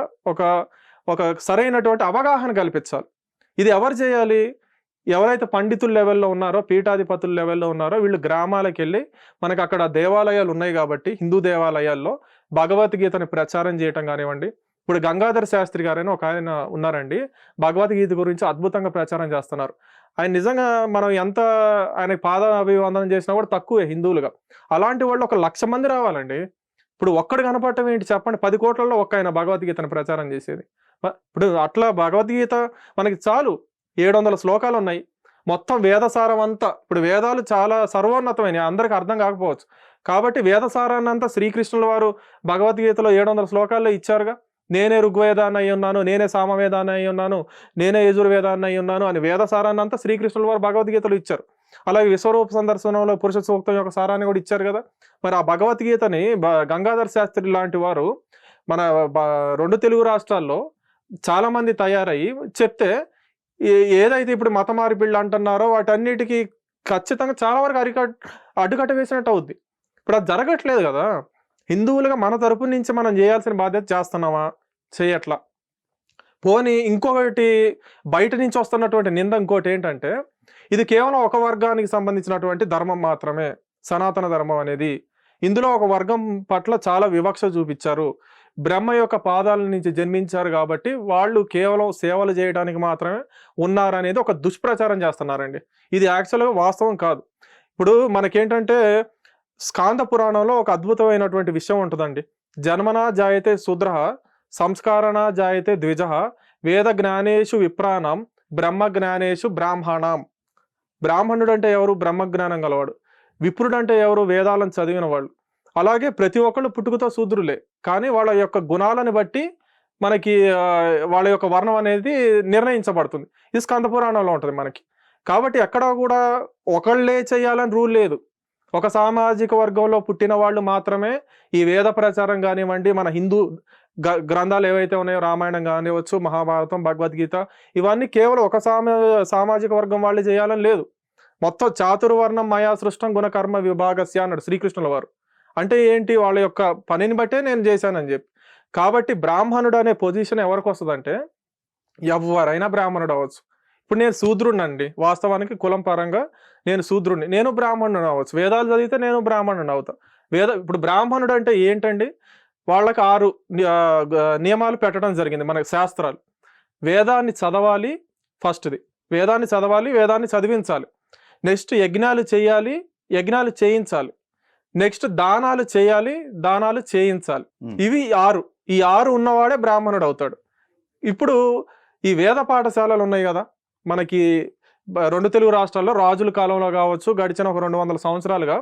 ఒక సరైనటువంటి అవగాహన కల్పించాలి. ఇది ఎవరు చేయాలి? ఎవరైతే పండితుల లెవెల్లో ఉన్నారో, పీఠాధిపతుల లెవెల్లో ఉన్నారో వీళ్ళు గ్రామాలకు వెళ్ళి, మనకు అక్కడ దేవాలయాలు ఉన్నాయి కాబట్టి హిందూ దేవాలయాల్లో భగవద్గీతని ప్రచారం చేయటం కానివ్వండి. ఇప్పుడు గంగాధర్ శాస్త్రి గారైనా ఒక ఆయన ఉన్నారండి, భగవద్గీత గురించి అద్భుతంగా ప్రచారం చేస్తున్నారు. ఆయన నిజంగా మనం ఎంత ఆయనకి పాద అభివందనం చేసినా కూడా తక్కువే హిందువులుగా. అలాంటి వాళ్ళు 1,00,000 మంది రావాలండి. ఇప్పుడు ఒక్కడు కనపడటం ఏంటి చెప్పండి? 10 కోట్లలో ఒక్క ఆయన భగవద్గీతను ప్రచారం చేసేది. ఇప్పుడు అట్లా భగవద్గీత మనకి చాలు, 700 శ్లోకాలు ఉన్నాయి. మొత్తం వేదసారం అంతా, ఇప్పుడు వేదాలు చాలా సర్వోన్నతమైన, అందరికి అర్థం కాకపోవచ్చు కాబట్టి వేదసారాన్ని అంతా శ్రీకృష్ణుల వారు భగవద్గీతలో 700 శ్లోకాల్లో ఇచ్చారుగా. నేనే ఋగ్వేదాన్ని అయి ఉన్నాను, నేనే సామవేదాన్ని అయి ఉన్నాను, నేనే యజుర్వేదాన్ని అయి ఉన్నాను అని వేదసారాన్ని అంతా శ్రీకృష్ణుల వారు భగవద్గీతలో ఇచ్చారు. అలాగే విశ్వరూప సందర్శనంలో పురుష సూక్తం యొక్క సారాన్ని కూడా ఇచ్చారు కదా. మరి ఆ భగవద్గీతని గంగాధర్ శాస్త్రి లాంటి వారు మన 2 తెలుగు రాష్ట్రాల్లో చాలామంది తయారయ్యి చెప్తే, ఏదైతే ఇప్పుడు మత మార్పిళ్ళు అంటున్నారో వాటన్నిటికీ ఖచ్చితంగా చాలా వరకు అడ్డుకట్ట వేసినట్టు అవుద్ది. ఇప్పుడు అది జరగట్లేదు కదా. హిందువులుగా మన తరపు నుంచి మనం చేయాల్సిన బాధ్యత చేస్తున్నామా? చేయట్లా. పోనీ ఇంకొకటి బయట నుంచి వస్తున్నటువంటి నింద ఇంకోటి ఏంటంటే, ఇది కేవలం ఒక వర్గానికి సంబంధించినటువంటి ధర్మం మాత్రమే, సనాతన ధర్మం అనేది. ఇందులో ఒక వర్గం పట్ల చాలా వివక్ష చూపించారు. బ్రహ్మ యొక్క పాదాల నుంచి జన్మించారు కాబట్టి వాళ్ళు కేవలం సేవలు చేయడానికి మాత్రమే ఉన్నారనేది ఒక దుష్ప్రచారం చేస్తున్నారండి. ఇది యాక్చువల్గా వాస్తవం కాదు. ఇప్పుడు మనకేంటంటే స్కాంద పురాణంలో ఒక అద్భుతమైనటువంటి విషయం ఉంటుందండి. జన్మనా జాయతే శూద్ర, సంస్కారణ జాయతే ద్విజ, వేద జ్ఞానేషు విప్రాణం, బ్రహ్మ జ్ఞానేషు బ్రాహ్మణం. బ్రాహ్మణుడు అంటే ఎవరు? బ్రహ్మజ్ఞానం గలవాడు. విప్రుడు అంటే ఎవరు? వేదాలను చదివిన వాళ్ళు. అలాగే ప్రతి ఒక్కళ్ళు పుట్టుకతో శూద్రులే, కానీ వాళ్ళ యొక్క గుణాలను బట్టి మనకి వాళ్ళ యొక్క వర్ణం అనేది నిర్ణయించబడుతుంది. ఇది స్కంద పురాణంలో ఉంటుంది మనకి. కాబట్టి ఎక్కడా కూడా ఒకళ్ళే చేయాలని రూల్ లేదు. ఒక సామాజిక వర్గంలో పుట్టిన వాళ్ళు మాత్రమే ఈ వేద ప్రచారం కానివ్వండి, మన హిందూ గ్రంథాలు ఏవైతే ఉన్నాయో, రామాయణం కానివచ్చు, మహాభారతం, భగవద్గీత, ఇవన్నీ కేవలం ఒక సామాజిక వర్గం వాళ్ళు చేయాలని లేదు. మొత్తం చాతుర్వర్ణం మయా సృష్టం గుణకర్మ విభాగస్య అన్నాడు శ్రీకృష్ణుల వారు. అంటే ఏంటి? వాళ్ళ యొక్క పనిని బట్టే నేను చేశానని చెప్పి. కాబట్టి బ్రాహ్మణుడు అనే పొజిషన్ ఎవరికి వస్తుందంటే, ఎవరైనా బ్రాహ్మణుడు అవ్వచ్చు. ఇప్పుడు నేను శూద్రుడిని అండి, వాస్తవానికి కులం పరంగా నేను శూద్రుడిని, నేను బ్రాహ్మణుడు అవ్వచ్చు, వేదాలు చదివితే నేను బ్రాహ్మణుడు అవుతా. ఇప్పుడు బ్రాహ్మణుడు అంటే ఏంటండి, వాళ్ళకి 6 నియమాలు పెట్టడం జరిగింది మనకి శాస్త్రాలు. వేదాన్ని చదవాలి, ఫస్ట్ది వేదాన్ని చదవాలి, వేదాన్ని చదివించాలి. నెక్స్ట్ యజ్ఞాలు చేయాలి, యజ్ఞాలు చేయించాలి. నెక్స్ట్ దానాలు చేయాలి, దానాలు చేయించాలి. ఇవి 6. ఈ 6 ఉన్నవాడే బ్రాహ్మణుడు అవుతాడు. ఇప్పుడు ఈ వేద పాఠశాలలు ఉన్నాయి కదా మనకి 2 తెలుగు రాష్ట్రాల్లో, రాజుల కాలంలో కావచ్చు, గడిచిన ఒక 200 సంవత్సరాలుగా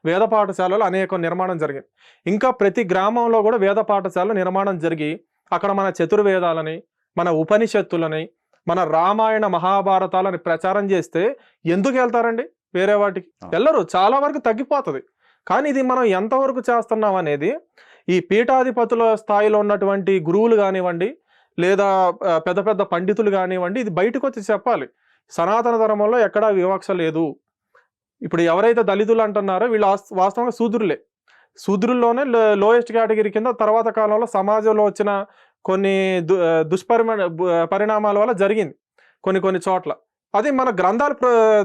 వేద పాఠశాలలు అనేక నిర్మాణం జరిగింది. ఇంకా ప్రతి గ్రామంలో కూడా వేద పాఠశాల నిర్మాణం జరిగి అక్కడ మన చతుర్వేదాలని, మన ఉపనిషత్తులని, మన రామాయణ మహాభారతాలని ప్రచారం చేస్తే ఎందుకు వెళ్తారండి వేరే వాటికి? వెళ్ళరు, చాలా వరకు తగ్గిపోతుంది. కానీ ఇది మనం ఎంతవరకు చేస్తున్నాం అనేది ఈ పీఠాధిపతుల స్థాయిలో ఉన్నటువంటి గురువులు కానివ్వండి, లేదా పెద్ద పెద్ద పండితులు కానివ్వండి, ఇది బయటకు వచ్చి చెప్పాలి. సనాతన ధర్మంలో ఎక్కడా వివక్ష లేదు. ఇప్పుడు ఎవరైతే దళితులు అంటున్నారో వీళ్ళు వాస్తవంగా శూద్రులే. శూద్రుల్లోనే లోయెస్ట్ కేటగిరీ కింద తర్వాత కాలంలో సమాజంలో వచ్చిన కొన్ని పరిణామాల వల్ల జరిగింది కొన్ని చోట్ల. అది మన గ్రంథాలు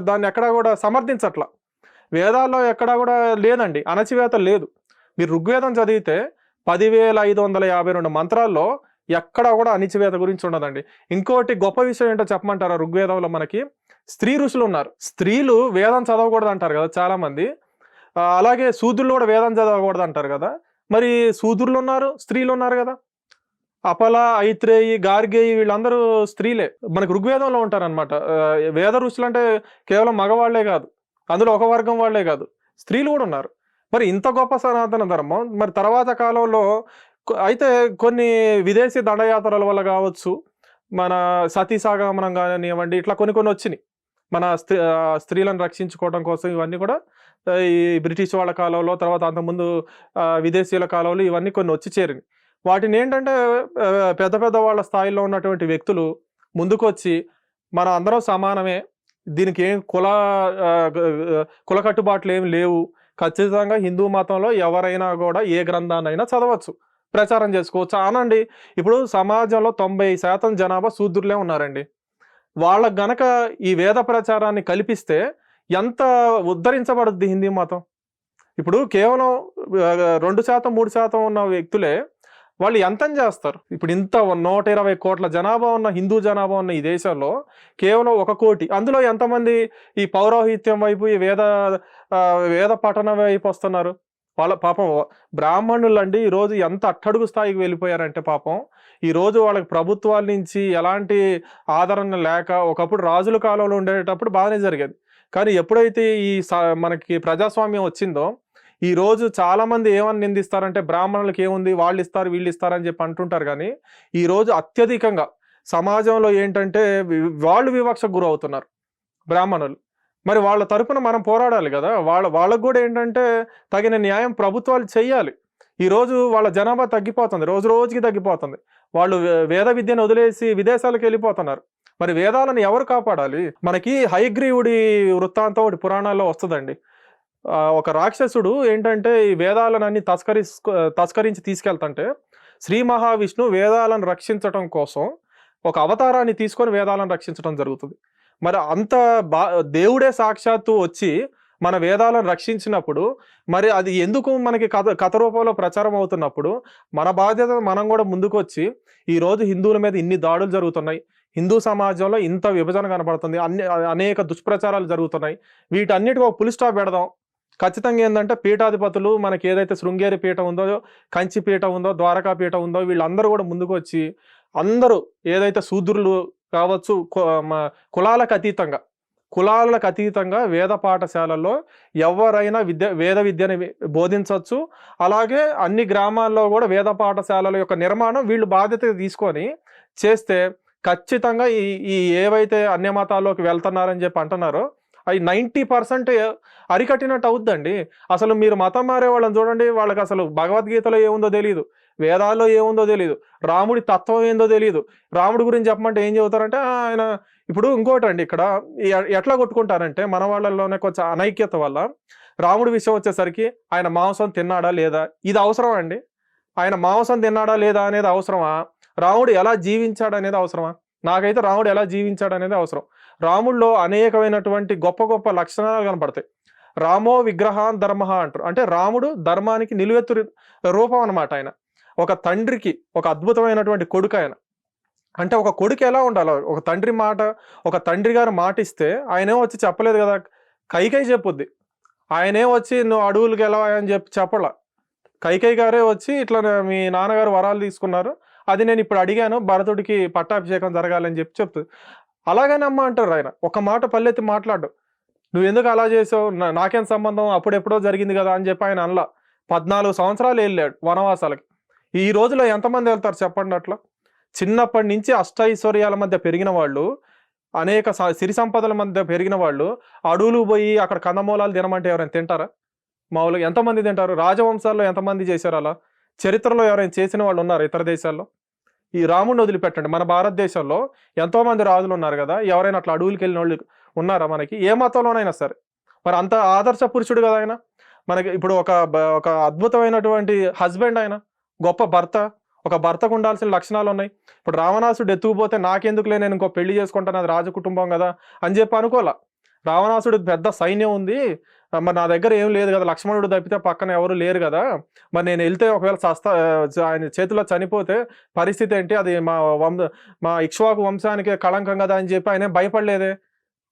దాన్ని ఎక్కడా కూడా సమర్థించట్ల. వేదాల్లో ఎక్కడా కూడా లేదండి, అణచివేత లేదు. మీరు ఋగ్వేదం చదివితే 10,552 మంత్రాల్లో ఎక్కడా కూడా అణచివేత గురించి ఉండదండి. ఇంకోటి గొప్ప విషయం ఏంటో చెప్పమంటారా? ఋగ్వేదంలో మనకి స్త్రీ ఋషులు ఉన్నారు. స్త్రీలు వేదం చదవకూడదు అంటారు కదా చాలా మంది, అలాగే శూద్రులు కూడా వేదం చదవకూడదు అంటారు కదా. మరి శూద్రులు ఉన్నారు, స్త్రీలు ఉన్నారు కదా. అపల, ఐత్రేయి, గార్గేయి వీళ్ళందరూ స్త్రీలే మనకు ఋగ్వేదంలో ఉంటారనమాట. వేద ఋషులు అంటే కేవలం మగవాళ్లే కాదు, అందులో ఒక వర్గం వాళ్లే కాదు, స్త్రీలు కూడా ఉన్నారు. మరి ఇంత గొప్ప సనాతన ధర్మం మరి తర్వాత కాలంలో అయితే కొన్ని విదేశీ దండయాత్రల వల్ల కావచ్చు, మన సతీ సాగమనం కానివ్వండి, ఇట్లా కొన్ని వచ్చినాయి మన స్త్రీలను రక్షించుకోవడం కోసం. ఇవన్నీ కూడా ఈ బ్రిటిష్ వాళ్ళ కాలంలో, తర్వాత అంతకుముందు విదేశీయుల కాలంలో ఇవన్నీ కొన్ని వచ్చి చేరినాయి. వాటిని ఏంటంటే పెద్ద పెద్ద వాళ్ళ స్థాయిలో ఉన్నటువంటి వ్యక్తులు ముందుకు వచ్చి మన అందరం సమానమే, దీనికి ఏం కుల కట్టుబాట్లు ఏమి లేవు, ఖచ్చితంగా హిందూ మతంలో ఎవరైనా కూడా ఏ గ్రంథాన్నైనా చదవచ్చు, ప్రచారం చేసుకోవచ్చు అనండి. ఇప్పుడు సమాజంలో 90% జనాభా శూద్రులే ఉన్నారండి. వాళ్ళకు గనక ఈ వేద ప్రచారాన్ని కల్పిస్తే ఎంత ఉద్ధరించబడుద్ది హిందూ మతం. ఇప్పుడు కేవలం 2% 3% ఉన్న వ్యక్తులే వాళ్ళు ఎంతం చేస్తారు? ఇప్పుడు ఇంత 120 కోట్ల జనాభా ఉన్న హిందూ జనాభా ఉన్న ఈ దేశంలో కేవలం 1 కోటి, అందులో ఎంతమంది ఈ పౌరోహిత్యం వైపు, ఈ వేద పఠన వైపు వస్తున్నారు? వాళ్ళ పాపం బ్రాహ్మణులు అండి ఈరోజు ఎంత అట్టడుగు స్థాయికి వెళ్ళిపోయారంటే పాపం ఈరోజు వాళ్ళకి ప్రభుత్వాల నుంచి ఎలాంటి ఆదరణ లేక, ఒకప్పుడు రాజుల కాలంలో ఉండేటప్పుడు బాగానే జరిగేది. కానీ ఎప్పుడైతే ఈ మనకి ప్రజాస్వామ్యం వచ్చిందో ఈ రోజు చాలా మంది ఏమని నిందిస్తారంటే బ్రాహ్మణులకు ఏముంది, వాళ్ళు ఇస్తారు వీళ్ళు ఇస్తారని చెప్పి అంటుంటారు. కానీ ఈ రోజు అత్యధికంగా సమాజంలో ఏంటంటే వాళ్ళు వివక్షకు గురవుతున్నారు బ్రాహ్మణులు. మరి వాళ్ళ తరపున మనం పోరాడాలి కదా. వాళ్ళకు కూడా ఏంటంటే తగిన న్యాయం ప్రభుత్వాలు చెయ్యాలి. ఈరోజు వాళ్ళ జనాభా తగ్గిపోతుంది, రోజు రోజుకి తగ్గిపోతుంది. వాళ్ళు వేద విద్యను వదిలేసి విదేశాలకు వెళ్ళిపోతున్నారు. మరి వేదాలను ఎవరు కాపాడాలి? మనకి హయగ్రీవుడి వృత్తాంతం ఒకటి పురాణాల్లో వస్తుందండి. ఒక రాక్షసుడు ఏంటంటే ఈ వేదాలన్నీ తస్కరించి తీసుకెళ్తుంటే శ్రీ మహావిష్ణు వేదాలను రక్షించటం కోసం ఒక అవతారాన్ని తీసుకొని వేదాలను రక్షించడం జరుగుతుంది. మరి అంత దేవుడే సాక్షాత్తు వచ్చి మన వేదాలను రక్షించినప్పుడు మరి అది ఎందుకు మనకి కథ రూపంలో ప్రచారం అవుతున్నప్పుడు మన బాధ్యత మనం కూడా ముందుకు వచ్చి ఈరోజు హిందువుల మీద ఇన్ని దాడులు జరుగుతున్నాయి, హిందూ సమాజంలో ఇంత విభజన కనబడుతుంది, అనేక దుష్ప్రచారాలు జరుగుతున్నాయి, వీటన్నిటికీ ఒక పులి స్టాప్ పెడదాం. ఖచ్చితంగా ఏంటంటే పీఠాధిపతులు మనకి ఏదైతే శృంగేరి పీఠం ఉందో, కంచి పీఠం ఉందో, ద్వారకా పీఠం ఉందో, వీళ్ళందరూ కూడా ముందుకు వచ్చి అందరూ ఏదైతే శూద్రులు కావచ్చు, కులాలకు అతీతంగా వేద పాఠశాలల్లో ఎవరైనా వేద విద్యని బోధించవచ్చు. అలాగే అన్ని గ్రామాల్లో కూడా వేద పాఠశాలల యొక్క నిర్మాణం వీళ్ళు బాధ్యత తీసుకొని చేస్తే ఖచ్చితంగా ఈ ఏవైతే అన్య మతాల్లోకి వెళ్తున్నారని చెప్పి అంటున్నారో అవి 90% అరికట్టినట్టు అవుద్దండి. అసలు మీరు మతం మారే వాళ్ళని చూడండి, వాళ్ళకి అసలు భగవద్గీతలో ఏముందో తెలియదు, వేదాల్లో ఏముందో తెలియదు, రాముడి తత్వం ఏందో తెలియదు. రాముడి గురించి చెప్పమంటే ఏం చెబుతారంటే ఆయన ఇప్పుడు ఇంకోటి అండి, ఇక్కడ ఎట్లా కొట్టుకుంటారంటే మన వాళ్ళలోనే కొంచెం అనైక్యత వల్ల రాముడి విషయం వచ్చేసరికి ఆయన మాంసం తిన్నాడా లేదా, ఇది అవసరం అండి. ఆయన మాంసం తిన్నాడా లేదా అనేది అవసరమా? రాముడు ఎలా జీవించాడు అనేది అవసరమా? నాకైతే రాముడు ఎలా జీవించాడు అనేది అవసరం. రాముడిలో అనేకమైనటువంటి గొప్ప గొప్ప లక్షణాలు కనపడతాయి. రామో విగ్రహాన్ ధర్మ అంటారు. అంటే రాముడు ధర్మానికి నిలువెత్తు రూపం అన్నమాట. ఆయన ఒక తండ్రికి ఒక అద్భుతమైనటువంటి కొడుకు ఆయన. అంటే ఒక కొడుకు ఎలా ఉండాలి, ఒక తండ్రి మాట, ఒక తండ్రి గారు మాట ఇస్తే ఆయనేం వచ్చి చెప్పలేదు కదా, కైకేయి చెప్పుద్ది. ఆయనేం వచ్చి నువ్వు అడవులకు ఎలా అని చెప్పలా. కైకేయి గారే వచ్చి ఇట్లా మీ నాన్నగారు వరాలు తీసుకున్నారు, అది నేను ఇప్పుడు అడిగాను, భరతుడికి పట్టాభిషేకం జరగాలని చెప్తుంది. అలాగనే అమ్మ అంటారు ఆయన. ఒక మాట పల్లెత్తి మాట్లాడు, నువ్వు ఎందుకు అలా చేసావు, నాకేం సంబంధం, అప్పుడెప్పుడో జరిగింది కదా అని చెప్పి ఆయన అనలా. 14 సంవత్సరాలు వెళ్ళాడు వనవాసాలకి. ఈ రోజులో ఎంతమంది వెళ్తారు చెప్పండి అట్లా? చిన్నప్పటి నుంచి అష్టైశ్వర్యాల మధ్య పెరిగిన వాళ్ళు, అనేక సిరి సంపదల మధ్య పెరిగిన వాళ్ళు అడవులు పోయి అక్కడ కందమూలాలు తినమంటే ఎవరైనా తింటారా? మామూలుగా ఎంతమంది తింటారు? రాజవంశాల్లో ఎంతమంది చేశారు అలా? చరిత్రలో ఎవరైనా చేసిన వాళ్ళు ఉన్నారు ఇతర దేశాల్లో? ఈ రాముడిని వదిలిపెట్టండి, మన భారతదేశంలో ఎంతోమంది రాజులు ఉన్నారు కదా, ఎవరైనా అట్లా అడవులకి వెళ్ళిన వాళ్ళు ఉన్నారా మనకి? ఏ మతంలోనైనా సరే. మరి అంత ఆదర్శ పురుషుడు కదా ఆయన మనకి. ఇప్పుడు ఒక అద్భుతమైనటువంటి హస్బెండ్ ఆయన, గొప్ప భర్త. ఒక భర్తకు ఉండాల్సిన లక్షణాలు ఉన్నాయి. ఇప్పుడు రావణాసుడు ఎత్తుకుపోతే నాకెందుకులే, నేను ఇంకో పెళ్లి చేసుకుంటాను, అది రాజకుటుంబం కదా అని చెప్పి అనుకోవాలా. రావణాసుడు పెద్ద సైన్యం ఉంది, మరి నా దగ్గర ఏం లేదు కదా, లక్ష్మణుడు తప్పితే పక్కన ఎవరు లేరు కదా, మరి నేను వెళ్తే ఒకవేళ ఆయన చేతిలో చనిపోతే పరిస్థితి ఏంటి, అది మా ఇక్ష్వాకు వంశానికి కళంకం కదా అని చెప్పి ఆయన భయపడలేదే.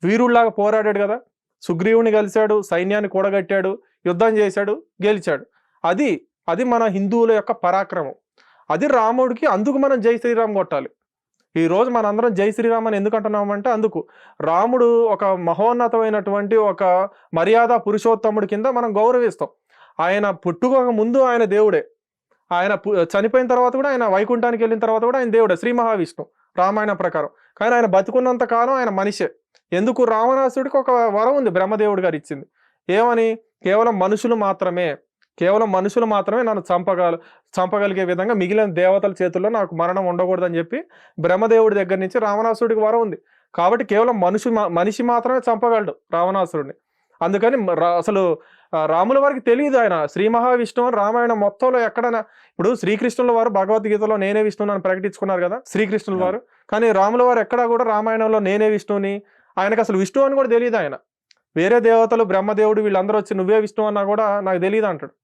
వీరుళ్లాగా పోరాడాడు కదా, సుగ్రీవుని కలిశాడు, సైన్యాన్ని కూడగట్టాడు, యుద్ధం చేశాడు, గెలిచాడు. అది మన హిందువుల యొక్క పరాక్రమం. అది రాముడికి. అందుకు మనం జై శ్రీరామ్ కొట్టాలి. ఈరోజు మనందరం జై శ్రీరామ్ అని ఎందుకు అంటున్నామంటే అందుకు. రాముడు ఒక మహోన్నతమైనటువంటి ఒక మర్యాద పురుషోత్తముడి కింద మనం గౌరవిస్తాం. ఆయన పుట్టుకోక ముందు ఆయన దేవుడే, ఆయన చనిపోయిన తర్వాత కూడా, ఆయన వైకుంఠానికి వెళ్ళిన తర్వాత కూడా ఆయన దేవుడే, శ్రీ మహావిష్ణు రామాయణ ప్రకారం. కానీ ఆయన బతుకున్నంత కాలం ఆయన మనిషే. ఎందుకు? రావణాసుడికి ఒక వరం ఉంది, బ్రహ్మదేవుడు గారు ఇచ్చింది. ఏమని? కేవలం మనుషులు మాత్రమే నన్ను చంపగలిగే విధంగా మిగిలిన దేవతల చేతుల్లో నాకు మరణం ఉండకూడదని చెప్పి బ్రహ్మదేవుడి దగ్గర నుంచి రావణాసుడికి వరం ఉంది. కాబట్టి కేవలం మనిషి మాత్రమే చంపగలడు రావణాసురుడిని. అందుకని అసలు రాముల వారికి తెలియదు ఆయన శ్రీ మహావిష్ణువు అని. రామాయణం మొత్తంలో ఎక్కడైనా, ఇప్పుడు శ్రీకృష్ణుల వారు భగవద్గీతలో నేనే విష్ణువుని అని ప్రకటించుకున్నారు కదా శ్రీకృష్ణుల వారు. కానీ రాముల వారు ఎక్కడా కూడా రామాయణంలో నేనే విష్ణువుని, ఆయనకు అసలు విష్ణువు అని కూడా తెలియదు. ఆయన వేరే దేవతలు, బ్రహ్మదేవుడు వీళ్ళందరూ వచ్చి నువ్వే విష్ణువు అన్నా కూడా నాకు తెలియదు అంటాడు.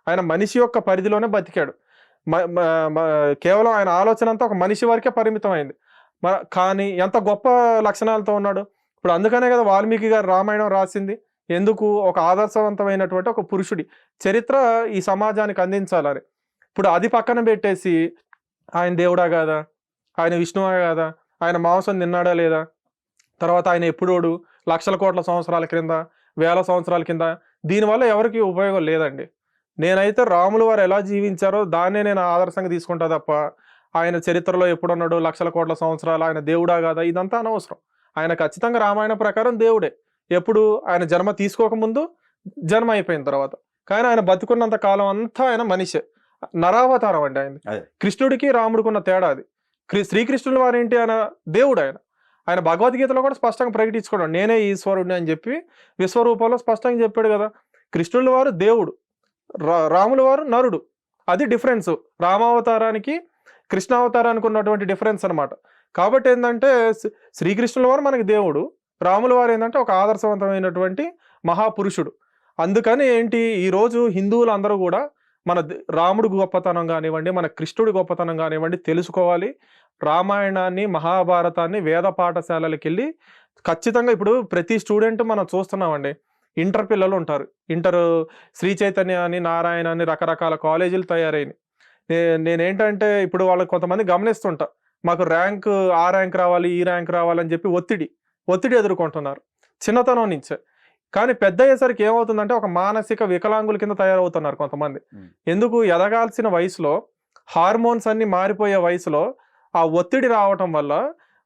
ఆయన మనిషి యొక్క పరిధిలోనే బతికాడు. కేవలం ఆయన ఆలోచన అంతా ఒక మనిషి వరకే పరిమితం అయింది. కానీ ఎంత గొప్ప లక్షణాలతో ఉన్నాడు. ఇప్పుడు అందుకనే కదా వాల్మీకి గారు రామాయణం రాసింది. ఎందుకు? ఒక ఆదర్శవంతమైనటువంటి ఒక పురుషుడి చరిత్ర ఈ సమాజానికి అందించాలని. ఇప్పుడు అది పక్కన పెట్టేసి ఆయన దేవుడా కాదా, ఆయన విష్ణువా కాదా, ఆయన మాంసం తిన్నాడా లేదా, తర్వాత ఆయన ఎప్పుడోడు, లక్షల కోట్ల సంవత్సరాల క్రింద, వేల సంవత్సరాల కింద, దీనివల్ల ఎవరికి ఉపయోగం లేదండి. నేనైతే రాములు వారు ఎలా జీవించారో దాన్నే నేను ఆదర్శంగా తీసుకుంటా తప్ప ఆయన చరిత్రలో ఎప్పుడున్నాడు, లక్షల కోట్ల సంవత్సరాలు, ఆయన దేవుడా కాదా, ఇదంతా అనవసరం. ఆయన ఖచ్చితంగా రామాయణ ప్రకారం దేవుడే. ఎప్పుడు? ఆయన జన్మ తీసుకోకముందు, జన్మ అయిపోయిన తర్వాత. కానీ ఆయన బతుకున్నంత కాలం అంతా ఆయన మనిషే, నరావతారం అండి ఆయన. కృష్ణుడికి రాముడికి ఉన్న తేడా అది. శ్రీకృష్ణుల వారు ఏంటి? ఆయన దేవుడు. ఆయన భగవద్గీతలో కూడా స్పష్టంగా ప్రకటించుకున్నాడు, నేనే ఈశ్వరుడిని అని చెప్పి విశ్వరూపంలో స్పష్టంగా చెప్పాడు కదా. కృష్ణుల వారు దేవుడు, రాముల వారు నరుడు. అది డిఫరెన్స్ రామావతారానికి కృష్ణావతారానికి ఉన్నటువంటి డిఫరెన్స్ అనమాట. కాబట్టి ఏంటంటే శ్రీకృష్ణుల వారు మనకి దేవుడు, రాముల వారు ఏంటంటే ఒక ఆదర్శవంతమైనటువంటి మహాపురుషుడు. అందుకని ఏంటి, ఈరోజు హిందువులు అందరూ కూడా మన రాముడు గొప్పతనం కానివ్వండి, మన కృష్ణుడి గొప్పతనం కానివ్వండి తెలుసుకోవాలి. రామాయణాన్ని, మహాభారతాన్ని వేద పాఠశాలలకు వెళ్ళి ఖచ్చితంగా, ఇప్పుడు ప్రతి స్టూడెంట్ మనం చూస్తున్నామండి, ఇంటర్ పిల్లలు ఉంటారు. ఇంటర్ శ్రీ చైతన్య అని, నారాయణ అని రకరకాల కాలేజీలు తయారైనవి. నేనేంటంటే ఇప్పుడు వాళ్ళకి కొంతమంది గమనిస్తుంటా, మాకు ఆ ర్యాంక్ రావాలి, ఈ ర్యాంక్ రావాలని చెప్పి ఒత్తిడి ఎదుర్కొంటున్నారు చిన్నతనం నుంచే. కానీ పెద్ద అయ్యేసరికి ఏమవుతుందంటే ఒక మానసిక వికలాంగుల కింద తయారవుతున్నారు కొంతమంది. ఎందుకు? ఎదగాల్సిన వయసులో, హార్మోన్స్ అన్ని మారిపోయే వయసులో ఆ ఒత్తిడి రావటం వల్ల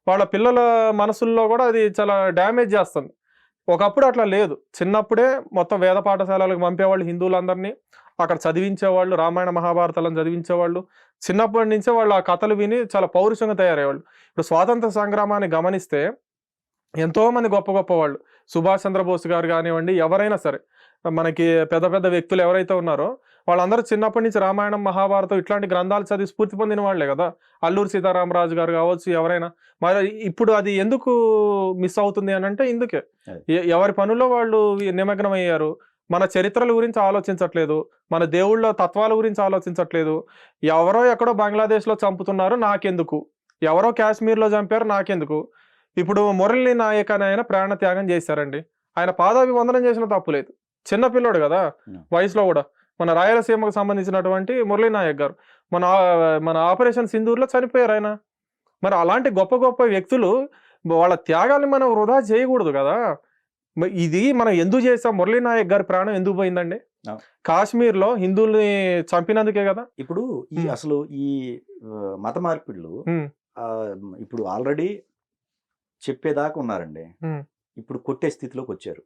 వాళ్ళ పిల్లల మనసుల్లో కూడా అది చాలా డ్యామేజ్ చేస్తుంది. ఒకప్పుడు అట్లా లేదు. చిన్నప్పుడే మొత్తం వేద పాఠశాలలకు పంపేవాళ్ళు హిందువులందరినీ, అక్కడ చదివించేవాళ్ళు, రామాయణ మహాభారతాలను చదివించేవాళ్ళు. చిన్నప్పటి నుంచే వాళ్ళు ఆ కథలు విని చాలా పౌరుషంగా తయారయ్యేవాళ్ళు. ఇప్పుడు స్వాతంత్ర సంగ్రామాన్ని గమనిస్తే ఎంతోమంది గొప్ప గొప్ప వాళ్ళు, సుభాష్ చంద్రబోస్ గారు కానివ్వండి, ఎవరైనా సరే, మనకి పెద్ద పెద్ద వ్యక్తులు ఎవరైతే ఉన్నారో వాళ్ళందరూ చిన్నప్పటి నుంచి రామాయణం, మహాభారతం ఇట్లాంటి గ్రంథాలు చదివి స్ఫూర్తి పొందిన వాళ్ళే కదా. అల్లూరి సీతారామరాజు గారు కావచ్చు, ఎవరైనా. మరి ఇప్పుడు అది ఎందుకు మిస్ అవుతుంది అని అంటే ఇందుకే, ఎవరి పనుల్లో వాళ్ళు నిమగ్నం అయ్యారు. మన చరిత్రల గురించి ఆలోచించట్లేదు, మన దేవుళ్ళ తత్వాల గురించి ఆలోచించట్లేదు. ఎవరో ఎక్కడో బంగ్లాదేశ్లో చంపుతున్నారు నాకెందుకు, ఎవరో కాశ్మీర్లో చంపారు నాకెందుకు. ఇప్పుడు మురళీ నాయక్ అని ఆయన ప్రాణ త్యాగం చేశారండి. ఆయన పాదాభివందనం చేసిన తప్పులేదు, చిన్నపిల్లోడు కదా వయసులో కూడా. మన రాయలసీమకు సంబంధించినటువంటి మురళీ నాయక్ గారు మన ఆపరేషన్ సింధూర్లో చనిపోయారు ఆయన. మరి అలాంటి గొప్ప గొప్ప వ్యక్తులు వాళ్ళ త్యాగాన్ని మనం వృధా చేయకూడదు కదా. ఇది మనం ఎందుకు చేసాం? మురళీ నాయక్ గారి ప్రాణం ఎందుకు పోయిందండి? కాశ్మీర్లో హిందువుల్ని చంపినందుకే కదా. ఇప్పుడు అసలు ఈ మత మార్పిడులు ఇప్పుడు ఆల్రెడీ చెప్పేదాకా ఉన్నారండి. ఇప్పుడు కొట్టే స్థితిలోకి వచ్చారు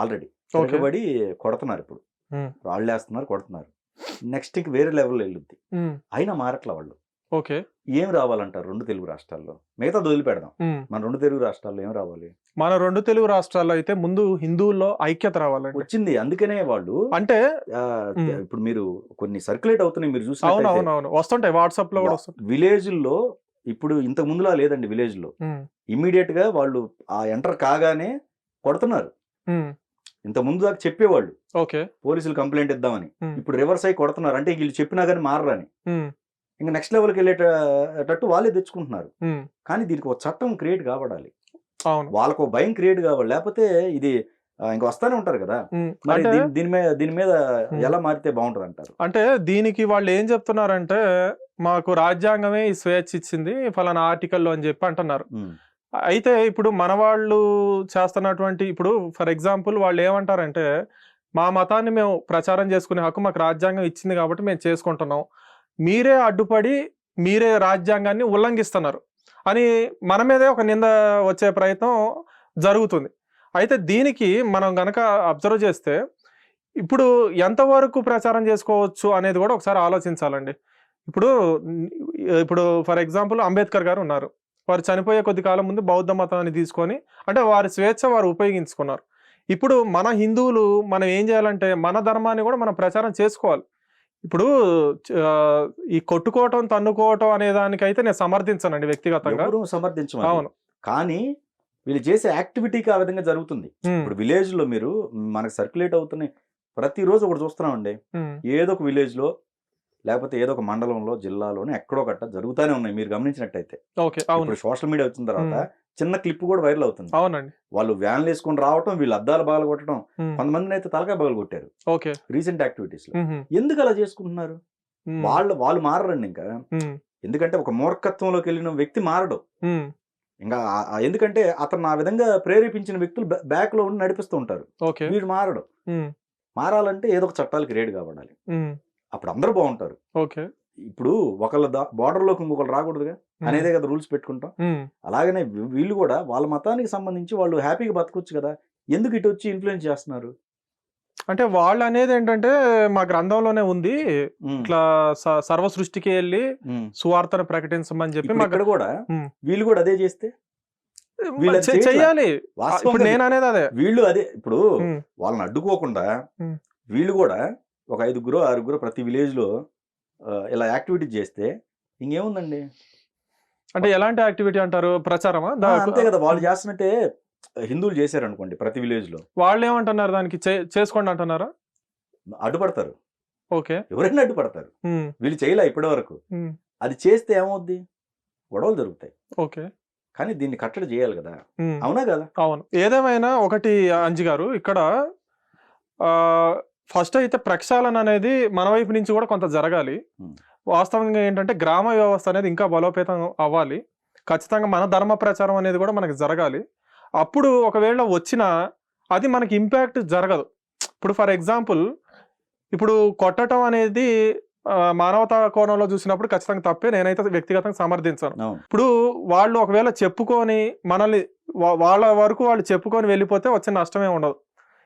ఆల్రెడీ. తిరగబడి కొడుతున్నారు, ఇప్పుడు రాళ్ళు వేస్తున్నారు, కొడుతున్నారు. నెక్స్ట్ ఇంక వేరే లెవెల్లో వెళ్ళుద్ది. అయినా మారట్ల వాళ్ళు. ఓకే, ఏం రావాలంటారు రెండు తెలుగు రాష్ట్రాల్లో? మిగతా వదిలిపెడదాం, మన రెండు తెలుగు రాష్ట్రాల్లో ఏం రావాలి? మన రెండు తెలుగు రాష్ట్రాల్లో అయితే ముందు హిందువుల్లో ఐక్యత రావాలండి. వచ్చింది, అందుకనే వాళ్ళు అంటే ఇప్పుడు మీరు కొన్ని సర్క్యులేట్ అవుతున్నాయి, మీరు చూసి అవునవును వస్తుంటాయి, వాట్సాప్ లో కూడా వస్తుంటాయి. విలేజ్లో ఇప్పుడు ఇంతకు ముందులా లేదండి. విలేజ్ లో ఇమ్మీడియట్ గా వాళ్ళు ఆ ఎంటర్ కాగానే కొడుతున్నారు. ఇంత ముందు దాకా చెప్పేవాళ్ళు పోలీసులు కంప్లైంట్ ఇద్దామని, ఇప్పుడు రివర్స్ అయ్యి కొడుతున్నారు. అంటే వీళ్ళు చెప్పినా కానీ మారని, ఇంకా నెక్స్ట్ లెవెల్కి వెళ్ళేటట్టు వాళ్ళే తెచ్చుకుంటున్నారు. కానీ దీనికి ఒక చట్టం క్రియేట్ కావడాలి, వాళ్ళకు ఒక భయం క్రియేట్ కావాలి. లేకపోతే ఇది ఇంకా వస్తానే ఉంటారు కదా. మరి దీని మీద ఎలా మారితే బాగుంటది అంటారు? అంటే దీనికి వాళ్ళు ఏం చెప్తున్నారంటే, మాకు రాజ్యాంగమే ఈ స్వేచ్ఛ ఇచ్చింది ఫలానా ఆర్టికల్లో అని చెప్పి అంటున్నారు. అయితే ఇప్పుడు మన వాళ్ళు చేస్తున్నటువంటి, ఇప్పుడు ఫర్ ఎగ్జాంపుల్ వాళ్ళు ఏమంటారంటే, మా మతాన్ని మేము ప్రచారం చేసుకునే హక్కు మాకు రాజ్యాంగం ఇచ్చింది కాబట్టి మేము చేసుకుంటున్నాం, మీరే అడ్డుపడి మీరే రాజ్యాంగాన్ని ఉల్లంఘిస్తున్నారు అని మన మీదే ఒక నింద వచ్చే ప్రయత్నం జరుగుతుంది. అయితే దీనికి మనం గనక అబ్జర్వ్ చేస్తే, ఇప్పుడు ఎంతవరకు ప్రచారం చేసుకోవచ్చు అనేది కూడా ఒకసారి ఆలోచించాలండి. ఇప్పుడు ఫర్ ఎగ్జాంపుల్ అంబేద్కర్ గారు ఉన్నారు. వారు చనిపోయే కొద్ది కాలం ముందు బౌద్ధ మతాన్ని తీసుకొని, అంటే వారి స్వేచ్ఛ వారు ఉపయోగించుకున్నారు. ఇప్పుడు మన హిందువులు మనం ఏం చేయాలంటే, మన ధర్మాన్ని కూడా మనం ప్రచారం చేసుకోవాలి. ఇప్పుడు ఈ కొట్టుకోవటం, తన్నుకోవటం అనే దానికైతే నేను సమర్థించనండి వ్యక్తిగతంగా. అవును, కానీ వీళ్ళు చేసే యాక్టివిటీకి ఆ విధంగా జరుగుతుంది. ఇప్పుడు విలేజ్ లో మీరు మనకు సర్క్యులేట్ అవుతున్నాయి ప్రతిరోజు ఒకటి చూస్తున్నామండి. ఏదో ఒక విలేజ్ లో లేకపోతే ఏదో ఒక మండలంలో, జిల్లాలోనే ఎక్కడో గట్ట జరుగుతూనే ఉన్నాయి. మీరు గమనించినట్టయితే ఇప్పుడు సోషల్ మీడియా వచ్చిన తర్వాత చిన్న క్లిప్ కూడా వైరల్ అవుతుంది. అవునండి, వాళ్ళు వ్యాన్లు వేసుకొని రావటం, వీళ్ళు అద్దాలు బాగా కొట్టడం, కొంతమందిని అయితే తలకాయ పగలు కొట్టారు రీసెంట్ యాక్టివిటీస్ లో. ఎందుకు అలా చేసుకుంటున్నారు? వాళ్ళు మారరండి ఇంకా. ఎందుకంటే ఒక మూర్ఖత్వంలోకి వెళ్ళిన వ్యక్తి మారడు ఇంకా. ఎందుకంటే అతను ఆ విధంగా ప్రేరేపించిన వ్యక్తులు బ్యాక్ లో ఉండి నడిపిస్తూ ఉంటారు. వీడు మారడు. మారాలంటే ఏదో ఒక చట్టాలు క్రియేట్ కావాలి, అప్పుడు అందరూ బాగుంటారు. ఇప్పుడు ఒకళ్ళ బార్డర్ లోకి ఇంకొకరు రాకూడదుగా అనేదే కదా రూల్స్ పెట్టుకుంటాం. అలాగనే వీళ్ళు కూడా వాళ్ళ మతానికి సంబంధించి వాళ్ళు హ్యాపీగా బతకొచ్చు కదా. ఎందుకు ఇటు వచ్చి ఇన్ఫ్లుయెన్స్ చేస్తున్నారు? అంటే వాళ్ళు అనేది ఏంటంటే, మా గ్రంథంలోనే ఉంది ఇట్లా సర్వ సృష్టికి వెళ్ళి సువార్తను ప్రకటించమని చెప్పి. ఇక్కడ కూడా వీళ్ళు కూడా అదే చేస్తే చెయ్యాలి. నేను అనేది అదే, వీళ్ళు అదే. ఇప్పుడు వాళ్ళని అడ్డుకోకుండా వీళ్ళు కూడా ఒక 5గురు 6గురు ప్రతి విలేజ్ లో ఇలా యాక్టివిటీ చేస్తే ఇంకేముందండి. అంటే ఎలాంటి యాక్టివిటీ అంటారు? ప్రచారమా? అంతే కదా. వాళ్ళు చేస్తున్నట్టే హిందువులు చేశారు అనుకోండి ప్రతి విలేజ్ లో. వాళ్ళు ఏమంటున్నారు? దానికి చేసుకోండి అంటున్నారా? అడ్డుపడతారు. ఓకే, ఎవరైనా అడ్డుపడతారు. వీళ్ళు చేయలే ఇప్పటి వరకు. అది చేస్తే ఏమవుద్ది? గొడవలు జరుగుతాయి. ఓకే, కానీ దీన్ని కట్టడి చేయాలి కదా. అవునా కదా? అవును. ఏదేమైనా ఒకటి అంజి గారు, ఇక్కడ ఫస్ట్ అయితే ప్రక్షాళన అనేది మన వైపు నుంచి కూడా కొంత జరగాలి. వాస్తవంగా ఏంటంటే గ్రామ వ్యవస్థ అనేది ఇంకా బలోపేతం అవ్వాలి. ఖచ్చితంగా మన ధర్మ ప్రచారం అనేది కూడా మనకి జరగాలి. అప్పుడు ఒకవేళ వచ్చినా అది మనకి ఇంపాక్ట్ జరగదు. ఇప్పుడు ఫర్ ఎగ్జాంపుల్, ఇప్పుడు కొట్టడం అనేది మానవతా కోణంలో చూసినప్పుడు ఖచ్చితంగా తప్పే, నేనైతే వ్యక్తిగతంగా సమర్థించాను. ఇప్పుడు వాళ్ళు ఒకవేళ చెప్పుకొని మనల్ని వాళ్ళ వరకు వాళ్ళు చెప్పుకొని వెళ్ళిపోతే వచ్చే నష్టమే ఉండదు.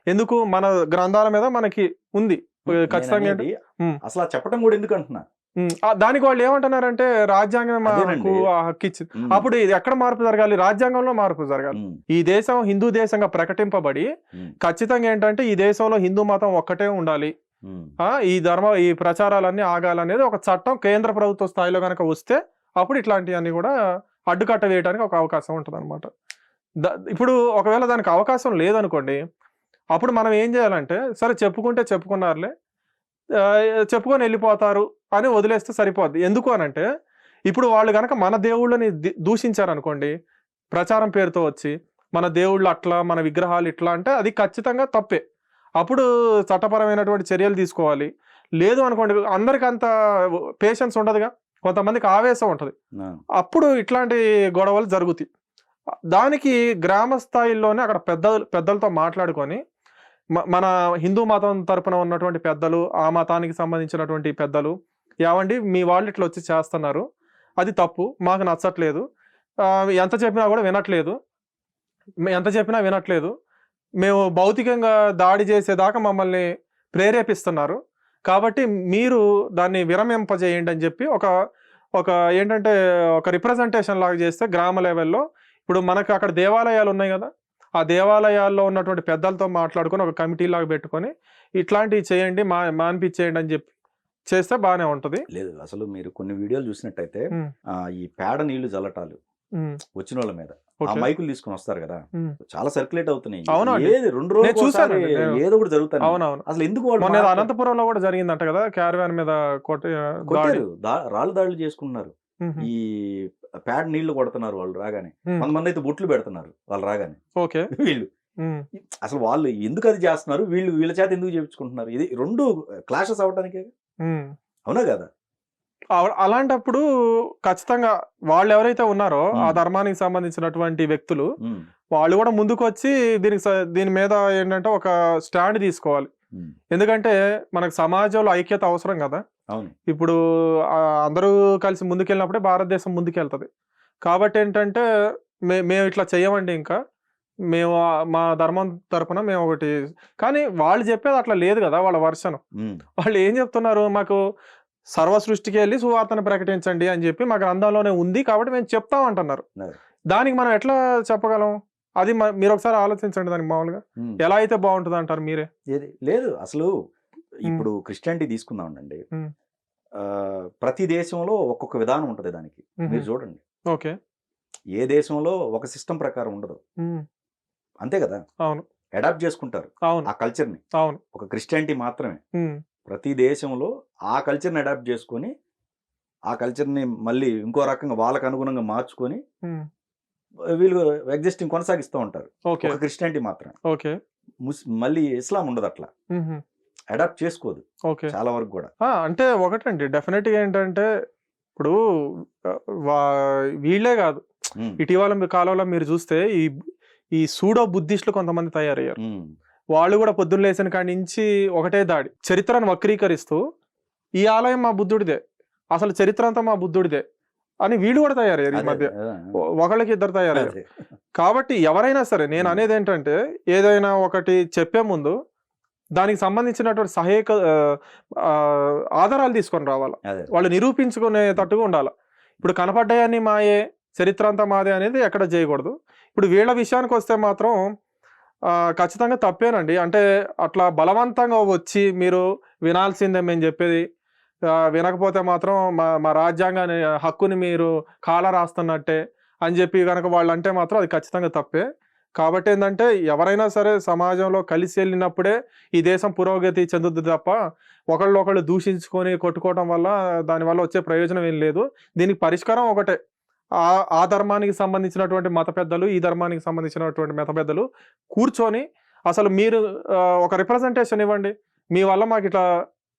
ఎందుకు? మన గ్రంథాల మీద మనకి ఉంది ఖచ్చితంగా. అసలు చెప్పడం కూడా ఎందుకు అంటున్నా, దానికి వాళ్ళు ఏమంటున్నారంటే రాజ్యాంగం మాకు హక్కు ఇచ్చింది. అప్పుడు ఇది ఎక్కడ మార్పు జరగాలి? రాజ్యాంగంలో మార్పు జరగాలి. ఈ దేశం హిందూ దేశంగా ప్రకటింపబడి ఖచ్చితంగా ఏంటంటే ఈ దేశంలో హిందూ మతం ఒక్కటే ఉండాలి, ఈ ప్రచారాలన్నీ ఆగాలనేది ఒక చట్టం కేంద్ర ప్రభుత్వ స్థాయిలో కనుక వస్తే అప్పుడు ఇట్లాంటివన్నీ కూడా అడ్డుకట్ట వేయడానికి ఒక అవకాశం ఉంటుంది అనమాట. ఇప్పుడు ఒకవేళ దానికి అవకాశం లేదనుకోండి, అప్పుడు మనం ఏం చేయాలంటే సరే చెప్పుకుంటే చెప్పుకున్నారులే, చెప్పుకొని వెళ్ళిపోతారు అని వదిలేస్తే సరిపోద్ది. ఎందుకు అనంటే ఇప్పుడు వాళ్ళు కనుక మన దేవుళ్ళని దూషించారనుకోండి, ప్రచారం పేరుతో వచ్చి మన దేవుళ్ళు అట్లా, మన విగ్రహాలు ఇట్లా అంటే అది ఖచ్చితంగా తప్పే. అప్పుడు చట్టపరమైనటువంటి చర్యలు తీసుకోవాలి. లేదు అనుకోండి, అందరికి అంత పేషెన్స్ ఉండదుగా, కొంతమందికి ఆవేశం ఉంటుంది, అప్పుడు ఇట్లాంటి గొడవలు జరుగుతాయి. దానికి గ్రామ స్థాయిలోనే అక్కడ పెద్దలతో మాట్లాడుకొని, మన హిందూ మతం తరపున ఉన్నటువంటి పెద్దలు, ఆ మతానికి సంబంధించినటువంటి పెద్దలు, ఏమండి మీ వాళ్ళు ఇట్లా వచ్చి చేస్తున్నారు, అది తప్పు, మాకు నచ్చట్లేదు, ఎంత చెప్పినా కూడా వినట్లేదు, మేము భౌతికంగా దాడి చేసేదాకా మమ్మల్ని ప్రేరేపిస్తున్నారు, కాబట్టి మీరు దాన్ని విరమింపజేయండి అని చెప్పి ఒక ఏంటంటే ఒక రిప్రజెంటేషన్ లాగా చేస్తే గ్రామ లెవెల్లో, ఇప్పుడు మనకు అక్కడ దేవాలయాలు ఉన్నాయి కదా, ఆ దేవాలయాల్లో ఉన్నటువంటి పెద్దలతో మాట్లాడుకొని ఒక కమిటీ లాగా పెట్టుకొని ఇట్లాంటివి చేయండి, మాన్పించేయండి అని చెప్పి చేస్తే బాగానే ఉంటుంది. లేదు, అసలు మీరు కొన్ని వీడియోలు చూసినట్టయితే ఈ పేడ నీళ్లు జల్లటాలు వచ్చిన వాళ్ళ మీద ఆ మైకులు తీసుకుని వస్తారు కదా, చాలా సర్క్యులేట్ అవుతున్నాయి. ఏది 2 రోజులు ఏదో ఒకటి జరుగుతాయి. అవునవును, అసలు ఎందుకు అనంతపురంలో కూడా జరిగిందంట కదా, క్యారవాన్ మీద కొట్టారు, రాళ్ళు దాడులు చేసుకున్నారు, ఈ ప్యాడ్ నీళ్లు కొడుతున్నారు వాళ్ళు రాగానే, కొంతమంది అయితే బొట్లు పెడుతున్నారు వాళ్ళు రాగానే. ఓకే, వీళ్ళు అసలు వాళ్ళు ఎందుకు అది చేస్తున్నారు, వీళ్ళ చేత ఎందుకు చేయించుకుంటున్నారు, ఇది 2 క్లాషెస్ అవటానికే, అవునా కదా? అలాంటప్పుడు ఖచ్చితంగా వాళ్ళు ఎవరైతే ఉన్నారో ఆ ధర్మానికి సంబంధించినటువంటి వ్యక్తులు వాళ్ళు కూడా ముందుకు వచ్చి దీని మీద ఏంటంటే ఒక స్టాండ్ తీసుకోవాలి. ఎందుకంటే మనకు సమాజంలో ఐక్యత అవసరం కదా. ఇప్పుడు అందరూ కలిసి ముందుకెళ్ళినప్పుడే భారతదేశం ముందుకెళ్తుంది. కాబట్టి ఏంటంటే మేము ఇట్లా చెయ్యమండి, ఇంకా మేము మా ధర్మం తరపున మేము ఒకటి, కానీ వాళ్ళు చెప్పేది అట్లా లేదు కదా, వాళ్ళ వర్షన్. వాళ్ళు ఏం చెప్తున్నారు, మాకు సర్వ సృష్టికి వెళ్ళి సువార్తను ప్రకటించండి అని చెప్పి మా గ్రంథంలోనే ఉంది కాబట్టి మేము చెప్తాం అంటున్నారు. దానికి మనం ఎట్లా చెప్పగలం, అది మీరు ఒకసారి ఆలోచించండి. దానికి మామూలుగా ఎలా అయితే బాగుంటుంది అంటారు మీరే? లేదు, అసలు ఇప్పుడు క్రిస్టియానిటీ తీసుకుందామండి, ప్రతి దేశంలో ఒక్కొక్క విధానం ఉంటుంది దానికి, మీరు చూడండి. ఓకే, ఏ దేశంలో ఒక సిస్టమ్ ప్రకారం ఉండదు, అంతే కదా. అవును, అడాప్ట్ చేసుకుంటారు ఆ కల్చర్ని. అవును, ఒక క్రిస్టియానిటీ మాత్రమే ప్రతి దేశంలో ఆ కల్చర్ని అడాప్ట్ చేసుకొని ఆ కల్చర్ని మళ్ళీ ఇంకో రకంగా వాళ్ళకు అనుగుణంగా మార్చుకొని వీళ్ళు ఎగ్జిస్టింగ్ కొనసాగిస్తూ ఉంటారు. ఒక క్రిస్టియానిటీ మాత్రమే. ఓకే, మళ్ళీ ఇస్లాం ఉండదు, అట్లా అడాప్ట్ చేసుకోదు చాలా వరకు కూడా. అంటే ఒకటండి, డెఫినెట్గా ఏంటంటే ఇప్పుడు వీళ్ళే కాదు, ఇటీవల కాలంలో మీరు చూస్తే ఈ సూడో బుద్ధిస్టులు కొంతమంది తయారయ్యారు. వాళ్ళు కూడా పొద్దున్న లేచిన కాడి నుంచి ఒకటే దాడి, చరిత్రను వక్రీకరిస్తూ ఈ ఆలయం మా బుద్ధుడిదే, అసలు చరిత్ర అంతా మా బుద్ధుడిదే అని వీళ్ళు కూడా తయారయ్యారు. ఈ మధ్య ఒకళ్ళకి ఇద్దరు తయారయ్యారు. కాబట్టి ఎవరైనా సరే, నేను అనేది ఏంటంటే ఏదైనా ఒకటి చెప్పే ముందు దానికి సంబంధించినటువంటి సహాయక ఆధారాలు తీసుకొని రావాలి, వాళ్ళు నిరూపించుకునేటట్టుగా ఉండాలి. ఇప్పుడు కనపడ్డాయని మాయే, చరిత్ర అంతా మాదే అనేది ఎక్కడ చేయకూడదు. ఇప్పుడు వీళ్ళ విషయానికి వస్తే మాత్రం ఖచ్చితంగా తప్పేనండి. అంటే అట్లా బలవంతంగా వచ్చి మీరు వినాల్సిందే మేము చెప్పేది, వినకపోతే మాత్రం మా రాజ్యాంగాన్ని హక్కుని మీరు కాల రాస్తున్నట్టే అని చెప్పి కనుక వాళ్ళు అంటే మాత్రం అది ఖచ్చితంగా తప్పే. కాబట్టి ఏంటంటే ఎవరైనా సరే సమాజంలో కలిసి వెళ్ళినప్పుడే ఈ దేశం పురోగతి చెందుతుంది తప్ప ఒకళ్ళు దూషించుకొని కొట్టుకోవడం వల్ల దానివల్ల వచ్చే ప్రయోజనం ఏం లేదు. దీనికి పరిష్కారం ఒకటే, ఆ ధర్మానికి సంబంధించినటువంటి మత పెద్దలు, ఈ ధర్మానికి సంబంధించినటువంటి మత పెద్దలు కూర్చొని అసలు మీరు ఒక రిప్రజెంటేషన్ ఇవ్వండి, మీ వల్ల మాకు ఇట్లా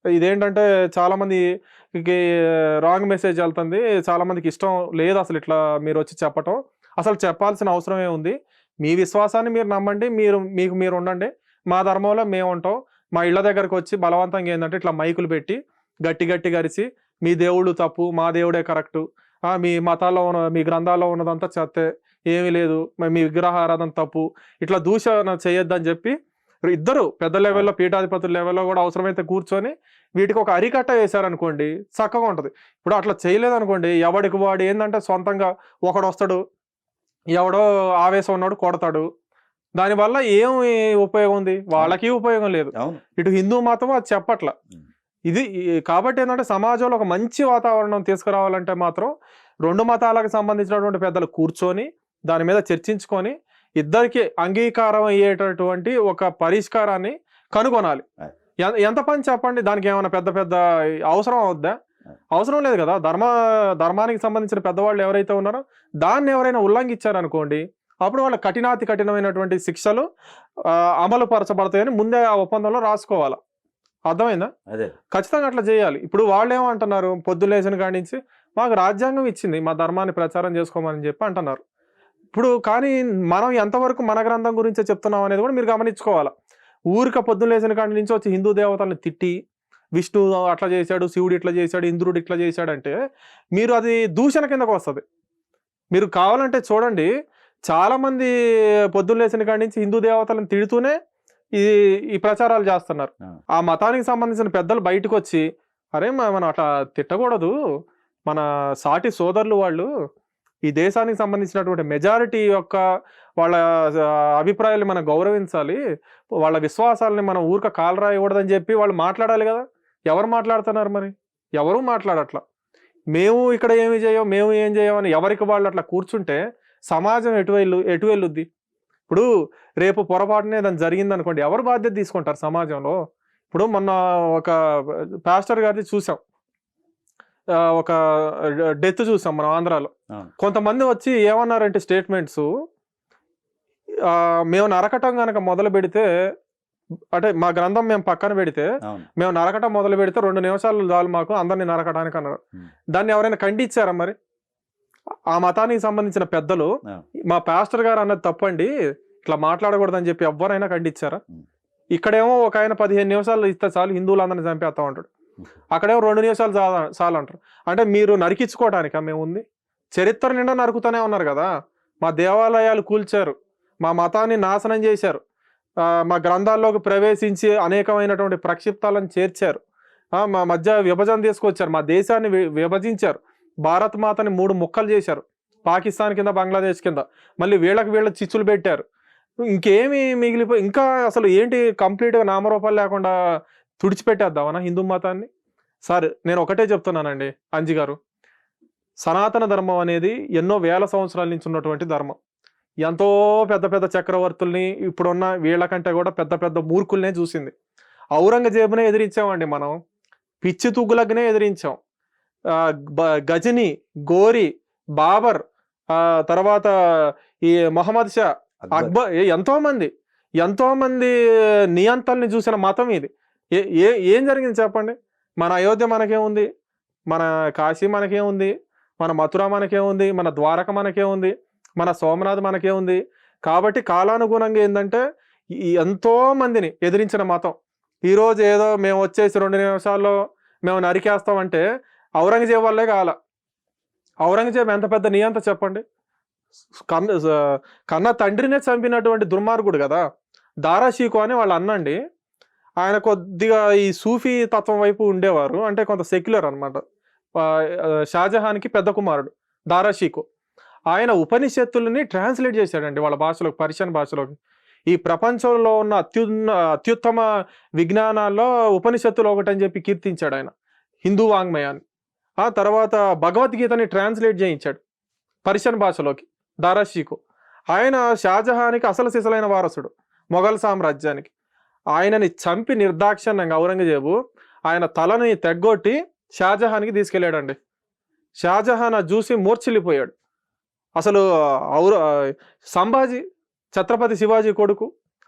ఇదేంటంటే చాలామందికి రాంగ్ మెసేజ్ వెళ్తుంది, చాలామందికి ఇష్టం లేదు అసలు ఇట్లా మీరు వచ్చి చెప్పటం, అసలు చెప్పాల్సిన అవసరమే ఉంది. మీ విశ్వాసాన్ని మీరు నమ్మండి, మీరు ఉండండి, మా ధర్మంలో మేము ఉంటాం. మా ఇళ్ళ దగ్గరకు వచ్చి బలవంతంగా ఏంటంటే ఇట్లా మైకులు పెట్టి గట్టి గరిచి మీ దేవుడు తప్పు, మా దేవుడే కరెక్టు, మీ మతాల్లో మీ గ్రంథాల్లో ఉన్నదంతా చెత్తే, ఏమీ లేదు, మీ విగ్రహారాధన తప్పు, ఇట్లా దూషణ చేయొద్దని చెప్పి ఇద్దరు పెద్ద లెవెల్లో, పీఠాధిపతుల లెవెల్లో కూడా అవసరమైతే కూర్చొని వీటికి ఒక అరికట్ట వేశారనుకోండి చక్కగా ఉంటుంది. ఇప్పుడు అట్లా చేయలేదనుకోండి, ఎవడికి వాడు ఏంటంటే సొంతంగా ఒకడు వస్తాడు, ఎవడో ఆవేశం ఉన్నాడు కొడతాడు, దానివల్ల ఏం ఉపయోగం ఉంది? వాళ్ళకి ఉపయోగం లేదు. అవును. ఇటు హిందూ మతం అది చెప్పట్ల. ఇది కాబట్టి ఏంటంటే సమాజంలో ఒక మంచి వాతావరణం తీసుకురావాలంటే మాత్రం 2 మతాలకు సంబంధించినటువంటి పెద్దలు కూర్చొని దాని మీద చర్చించుకొని ఇద్దరికి అంగీకారం అయ్యేటటువంటి ఒక పరిష్కారాన్ని కనుగొనాలి. ఎంత పని చెప్పండి, దానికి ఏమైనా పెద్ద పెద్ద అవసరం అవుద్దా? అవసరం లేదు కదా. ధర్మానికి సంబంధించిన పెద్దవాళ్ళు ఎవరైతే ఉన్నారో దాన్ని ఎవరైనా ఉల్లంఘించారనుకోండి, అప్పుడు వాళ్ళ కఠినమైనటువంటి శిక్షలు అమలు పరచబడతాయని ముందే ఆ ఒప్పందంలో రాసుకోవాలి. అర్థమైందా? అదే ఖచ్చితంగా అట్లా చేయాలి. ఇప్పుడు వాళ్ళు ఏమంటున్నారు, పొద్దులేసిన కాడి నుంచి మాకు రాజ్యాంగం ఇచ్చింది మా ధర్మాన్ని ప్రచారం చేసుకోమని చెప్పి అంటున్నారు. ఇప్పుడు కానీ మనం ఎంతవరకు మన గ్రంథం గురించే చెప్తున్నాం అనేది కూడా మీరు గమనించుకోవాలి. ఊరిక పొద్దులేసిన కాడి నుంచి వచ్చి హిందూ దేవతలను తిట్టి విష్ణు అట్లా చేశాడు, శివుడు ఇట్లా చేశాడు, ఇంద్రుడు ఇట్లా చేశాడంటే మీరు అది దూషణ కిందకు వస్తుంది. మీరు కావాలంటే చూడండి, చాలా మంది పొద్దులేసిన కాడి నుంచి హిందూ దేవతలను తిడుతూనే ఈ ప్రచారాలు చేస్తున్నారు. ఆ మతానికి సంబంధించిన పెద్దలు బయటకు వచ్చి అరే మనం అట్లా తిట్టకూడదు, మన సాటి సోదరులు వాళ్ళు ఈ దేశానికి సంబంధించినటువంటి మెజారిటీ యొక్క వాళ్ళ అభిప్రాయాలు మనం గౌరవించాలి, వాళ్ళ విశ్వాసాలని మనం ఊరిక కాలరాయకూడదని చెప్పి వాళ్ళు మాట్లాడాలి కదా. ఎవరు మాట్లాడుతున్నారు? మరి ఎవరు మాట్లాడట్లా. మేము ఇక్కడ ఏమి చేయం, మేము ఏం చేయమని ఎవరికి వాళ్ళు అట్లా కూర్చుంటే సమాజం ఎటు వెళ్ళుద్ది? ఇప్పుడు రేపు పొరపాటునే దాన్ని జరిగింది అనుకోండి, ఎవరు బాధ్యత తీసుకుంటారు సమాజంలో? ఇప్పుడు మొన్న ఒక పాస్టర్ గారిది చూసాం, ఒక డెత్ చూసాం మనం ఆంధ్రాలో. కొంతమంది వచ్చి ఏమన్నారంటే స్టేట్మెంట్స్, మేము నరకటం కనుక మొదలు పెడితే, అంటే మా గ్రంథం మేము పక్కన పెడితే మేము నరకటం మొదలు పెడితే 2 నిమిషాలు చాలు మాకు అందరినీ నరకటానికి అన్నారు. దాన్ని ఎవరైనా ఖండించారా? మరి ఆ మతానికి సంబంధించిన పెద్దలు మా పాస్టర్ గారు అన్నది తప్పండి, ఇట్లా మాట్లాడకూడదని చెప్పి ఎవరైనా ఖండించారా? ఇక్కడేమో ఒక ఆయన 15 నిమిషాలు ఇస్తే చాలు హిందువులందరినీ చంపేస్తా ఉంటాడు, అక్కడేమో 2 నిమిషాలు చాలు అంటారు. అంటే మీరు నరికించుకోవటానికా మేము ఉంది? చరిత్ర నిండా నరుకుతూనే ఉన్నారు కదా. మా దేవాలయాలు కూల్చారు, మా మతాన్ని నాశనం చేశారు, మా గ్రంథాల్లోకి ప్రవేశించి అనేకమైనటువంటి ప్రక్షిప్తాలను చేర్చారు, మా మధ్య విభజన తీసుకొచ్చారు, మా దేశాన్ని విభజించారు, భారత్ మాతని 3 ముక్కలు చేశారు, పాకిస్తాన్ కింద బంగ్లాదేశ్ కింద, మళ్ళీ వీళ్ళ చిచ్చులు పెట్టారు. ఇంకేమి మిగిలిపోయి ఇంకా అసలు ఏంటి? కంప్లీట్గా నామరూపాలు లేకుండా తుడిచిపెట్టేద్దామనా హిందూ మతాన్ని? సార్ నేను ఒకటే చెప్తున్నానండి అంజి గారు, సనాతన ధర్మం అనేది ఎన్నో వేల సంవత్సరాల నుంచి ఉన్నటువంటి ధర్మం. ఎంతో పెద్ద పెద్ద చక్రవర్తుల్ని, ఇప్పుడున్న వీళ్ళకంటే కూడా పెద్ద పెద్ద మూర్ఖుల్నే చూసింది. ఔరంగజేబునే ఎదిరించామండి మనం, పిచ్చి తుగ్గులగ్నే ఎదిరించాం, గజని, గోరి, బాబర్, తర్వాత ఈ మొహమ్మద్ షా, అక్బర్, ఎంతో మంది నియంతల్ని చూసిన మతం ఇది. ఏం జరిగింది చెప్పండి? మన అయోధ్య మనకేముంది, మన కాశీ మనకేముంది, మన మథుర మనకేముంది, మన ద్వారక మనకేముంది, మన సోమనాథ్ మనకేముంది? కాబట్టి కాలానుగుణంగా ఏంటంటే ఎంతో మందిని ఎదిరించిన మతం ఈరోజు ఏదో మేము వచ్చేసి 2 నిమిషాల్లో మేము నరికేస్తామంటే ఔరంగజేబు వల్లే కాల. ఔరంగజేబు ఎంత పెద్ద నియంత చెప్పండి, కన్న తండ్రినే చంపినటువంటి దుర్మార్గుడు కదా. దారాషీకో అని వాళ్ళ అన్నండి, ఆయన కొద్దిగా ఈ సూఫీ తత్వం వైపు ఉండేవారు, అంటే కొంత సెక్యులర్ అనమాట. షాజహాన్కి పెద్ద కుమారుడు దారాషీకో. ఆయన ఉపనిషత్తులని ట్రాన్స్లేట్ చేశాడండి వాళ్ళ భాషలోకి, పర్షియన్ భాషలోకి. ఈ ప్రపంచంలో ఉన్న అత్యుత్తమ విజ్ఞానాల్లో ఉపనిషత్తులు ఒకటని చెప్పి కీర్తించాడు ఆయన హిందూ వాంగ్మయాన్ని. ఆ తర్వాత భగవద్గీతని ట్రాన్స్లేట్ చేయించాడు పర్షియన్ భాషలోకి దారాషీకో. ఆయన షాజహాన్కి అసలు సిసలైన వారసుడు, మొఘల్ సామ్రాజ్యానికి. ఆయనని చంపి నిర్దాక్షిణ్యంగా ఔరంగజేబు ఆయన తలని తెగ్గొట్టి షాజహాన్కి తీసుకెళ్ళాడండి. షాజహాన్ చూసి మూర్ఛిల్లిపోయాడు. అసలు సంభాజీ, ఛత్రపతి శివాజీ కొడుకు,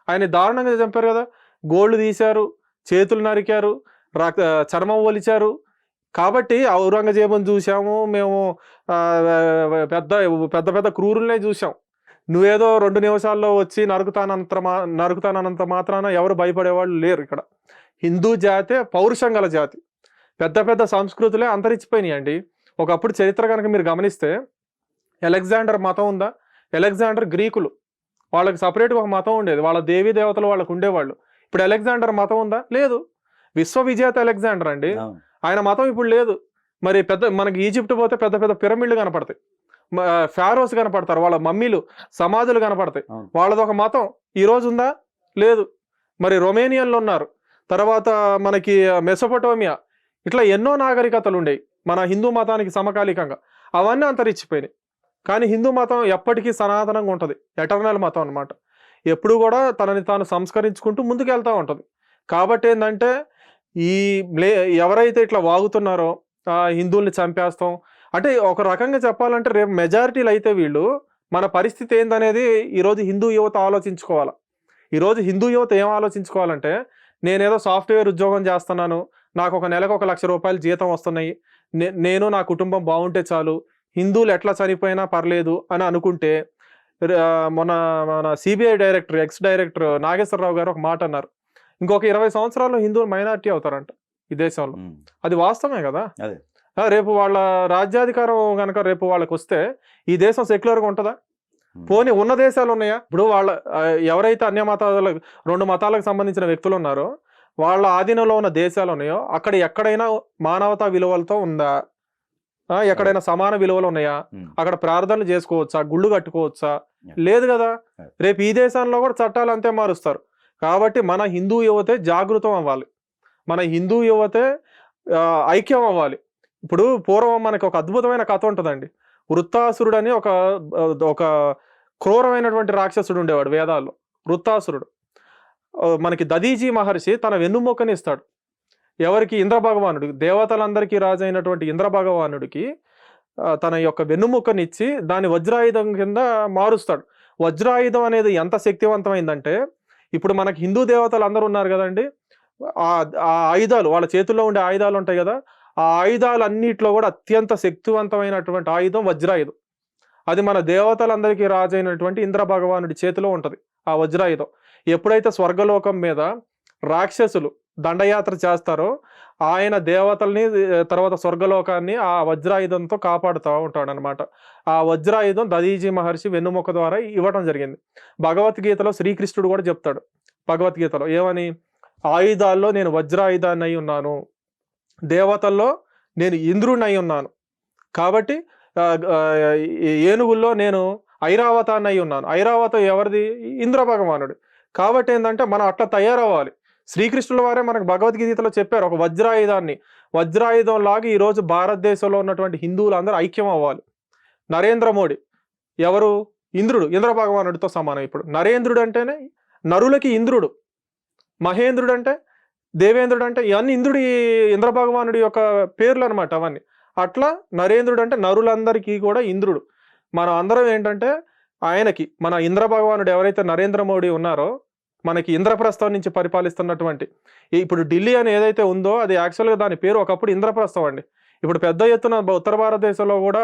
ఆయన దారుణంగా చంపారు కదా. గోళ్ళు తీశారు, చేతులు నరికారు, చర్మం ఒలిచారు. కాబట్టి ఔరంగజేబుని చూసాము మేము, పెద్ద పెద్ద పెద్ద క్రూరులనే చూసాం. నువ్వేదో 2 నిమిషాల్లో వచ్చి నరుకుతానంత మాత్రాన ఎవరు భయపడేవాళ్ళు లేరు. ఇక్కడ హిందూ జాతే పౌరుషం గల జాతి. పెద్ద పెద్ద సంస్కృతులే అంతరించిపోయినాయి అండి. ఒకప్పుడు చరిత్ర కనుక మీరు గమనిస్తే, అలెగ్జాండర్ మతం ఉందా? అలెగ్జాండర్ గ్రీకులు, వాళ్ళకి సపరేట్గా ఒక మతం ఉండేది, వాళ్ళ దేవీ దేవతలు వాళ్ళకు ఉండేవాళ్ళు. ఇప్పుడు అలెగ్జాండర్ మతం ఉందా? లేదు. విశ్వవిజేత అలెగ్జాండర్ అండి, ఆయన మతం ఇప్పుడు లేదు. మరి మనకి ఈజిప్ట్ పోతే పెద్ద పెద్ద పిరమిడ్లు కనపడతాయి, ఫారోస్ కనపడతారు, వాళ్ళ మమ్మీలు సమాధులు కనపడతాయి, వాళ్ళది ఒక మతం. ఈరోజు ఉందా? లేదు. మరి రొమేనియన్లు ఉన్నారు, తర్వాత మనకి మెసొపటోమియా, ఇట్లా ఎన్నో నాగరికతలు ఉండేవి మన హిందూ మతానికి సమకాలికంగా. అవన్నీ అంతరించిపోయినాయి. కానీ హిందూ మతం ఎప్పటికీ సనాతనంగా ఉంటుంది, ఎటర్నల్ మతం అనమాట. ఎప్పుడు కూడా తనని తాను సంస్కరించుకుంటూ ముందుకు వెళ్తూ ఉంటుంది. కాబట్టి ఏంటంటే ఈ ఎవరైతే ఇట్లా వాగుతున్నారో హిందువుల్ని చంపేస్తాం అంటే, ఒక రకంగా చెప్పాలంటే రేపు మెజారిటీలు అయితే వీళ్ళు మన పరిస్థితి ఏందనేది ఈరోజు హిందూ యువత ఆలోచించుకోవాలి. ఈరోజు హిందూ యువత ఏం ఆలోచించుకోవాలంటే, నేనేదో సాఫ్ట్వేర్ ఉద్యోగం చేస్తున్నాను, నాకు ఒక నెలకు 1 లక్ష రూపాయలు జీతం వస్తున్నాయి, నేను నా కుటుంబం బాగుంటే చాలు, హిందువులు ఎట్లా చనిపోయినా పర్లేదు అని అనుకుంటే, మన CBI director, ex director Nageswara Rao గారు ఒక మాట అన్నారు, ఇంకొక 20 సంవత్సరాల్లో హిందువులు మైనారిటీ అవుతారంట ఈ దేశంలో. అది వాస్తవమే కదా. రేపు వాళ్ళ రాజ్యాధికారం కనుక రేపు వాళ్ళకి వస్తే ఈ దేశం సెక్యులర్గా ఉంటుందా? పోనీ ఉన్న దేశాలు ఉన్నాయా? ఇప్పుడు వాళ్ళ ఎవరైతే అన్య మతాలకు 2 మతాలకు సంబంధించిన వ్యక్తులు ఉన్నారో వాళ్ళ ఆధీనంలో ఉన్న దేశాలు ఉన్నాయో అక్కడ ఎక్కడైనా మానవతా విలువలతో ఉందా? ఎక్కడైనా సమాన విలువలు ఉన్నాయా? అక్కడ ప్రార్థనలు చేసుకోవచ్చా? గుళ్ళు కట్టుకోవచ్చా? లేదు కదా. రేపు ఈ దేశంలో కూడా చట్టాలు అంతే మారుస్తారు. కాబట్టి మన హిందూ యువతే జాగృతం అవ్వాలి, మన హిందూ యువతే ఐక్యం అవ్వాలి. ఇప్పుడు పూర్వం మనకి ఒక అద్భుతమైన కథ ఉంటుందండి. వృత్తాసురుడు అని ఒక క్రూరమైనటువంటి రాక్షసుడు ఉండేవాడు వేదాల్లో. వృత్తాసురుడు మనకి దదీజీ మహర్షి తన వెన్నుమొక్కని ఇస్తాడు. ఎవరికి? ఇంద్ర భగవానుడికి, దేవతలందరికీ రాజు అయినటువంటి ఇంద్ర భగవానుడికి తన యొక్క వెన్నుముక్కనిచ్చి దాని వజ్రాయుధం కింద మారుస్తాడు. వజ్రాయుధం అనేది ఎంత శక్తివంతమైందంటే, ఇప్పుడు మనకి హిందూ దేవతలు అందరూ ఉన్నారు కదండి, ఆ ఆయుధాలు, వాళ్ళ చేతుల్లో ఉండే ఆయుధాలు ఉంటాయి కదా, ఆ ఆయుధాలన్నిట్లో కూడా అత్యంత శక్తివంతమైనటువంటి ఆయుధం వజ్రాయుధం. అది మన దేవతలందరికీ రాజు అయినటువంటి ఇంద్ర భగవానుడి చేతిలో ఉంటుంది ఆ వజ్రాయుధం. ఎప్పుడైతే స్వర్గలోకం మీద రాక్షసులు దండయాత్ర చేస్తారో ఆయన దేవతల్ని, తర్వాత స్వర్గలోకాన్ని ఆ వజ్రాయుధంతో కాపాడుతూ ఉంటాడు అనమాట. ఆ వజ్రాయుధం దదీజీ మహర్షి వెన్నుముక ద్వారా ఇవ్వడం జరిగింది. భగవద్గీతలో శ్రీకృష్ణుడు కూడా చెప్తాడు భగవద్గీతలో ఏమని, ఆయుధాల్లో నేను వజ్రాయుధాన్ని అయి ఉన్నాను, దేవతల్లో నేను ఇంద్రుడిని అయి ఉన్నాను, కాబట్టి ఏనుగుల్లో నేను ఐరావతాన్ని అయి ఉన్నాను. ఐరావతం ఎవరిది? ఇంద్ర భగవానుడు. కాబట్టి ఏంటంటే మనం అట్లా తయారవ్వాలి. శ్రీకృష్ణుల వారే మనకు భగవద్గీతలో చెప్పారు ఒక వజ్రాయుధాన్ని. వజ్రాయుధం లాగా ఈరోజు భారతదేశంలో ఉన్నటువంటి హిందువులు అందరూ ఐక్యం అవ్వాలి. నరేంద్ర మోడీ ఎవరు? ఇంద్రుడు, ఇంద్ర భగవానుడితో సమానం. ఇప్పుడు నరేంద్రుడు అంటేనే నరులకి ఇంద్రుడు, మహేంద్రుడు అంటే దేవేంద్రుడు, అంటే ఇవన్నీ ఇంద్ర భగవానుడి యొక్క పేర్లు అనమాట అవన్నీ. అట్లా నరేంద్రుడు అంటే నరులందరికీ కూడా ఇంద్రుడు. మనం అందరం ఏంటంటే ఆయనకి, మన ఇంద్ర భగవానుడు ఎవరైతే నరేంద్ర మోడీ ఉన్నారో మనకి ఇంద్రప్రస్థం నుంచి పరిపాలిస్తున్నటువంటి, ఇప్పుడు ఢిల్లీ అని ఏదైతే ఉందో అది యాక్చువల్గా దాని పేరు ఒకప్పుడు ఇంద్రప్రస్థం అండి. ఇప్పుడు పెద్ద ఎత్తున ఉత్తర భారతదేశంలో కూడా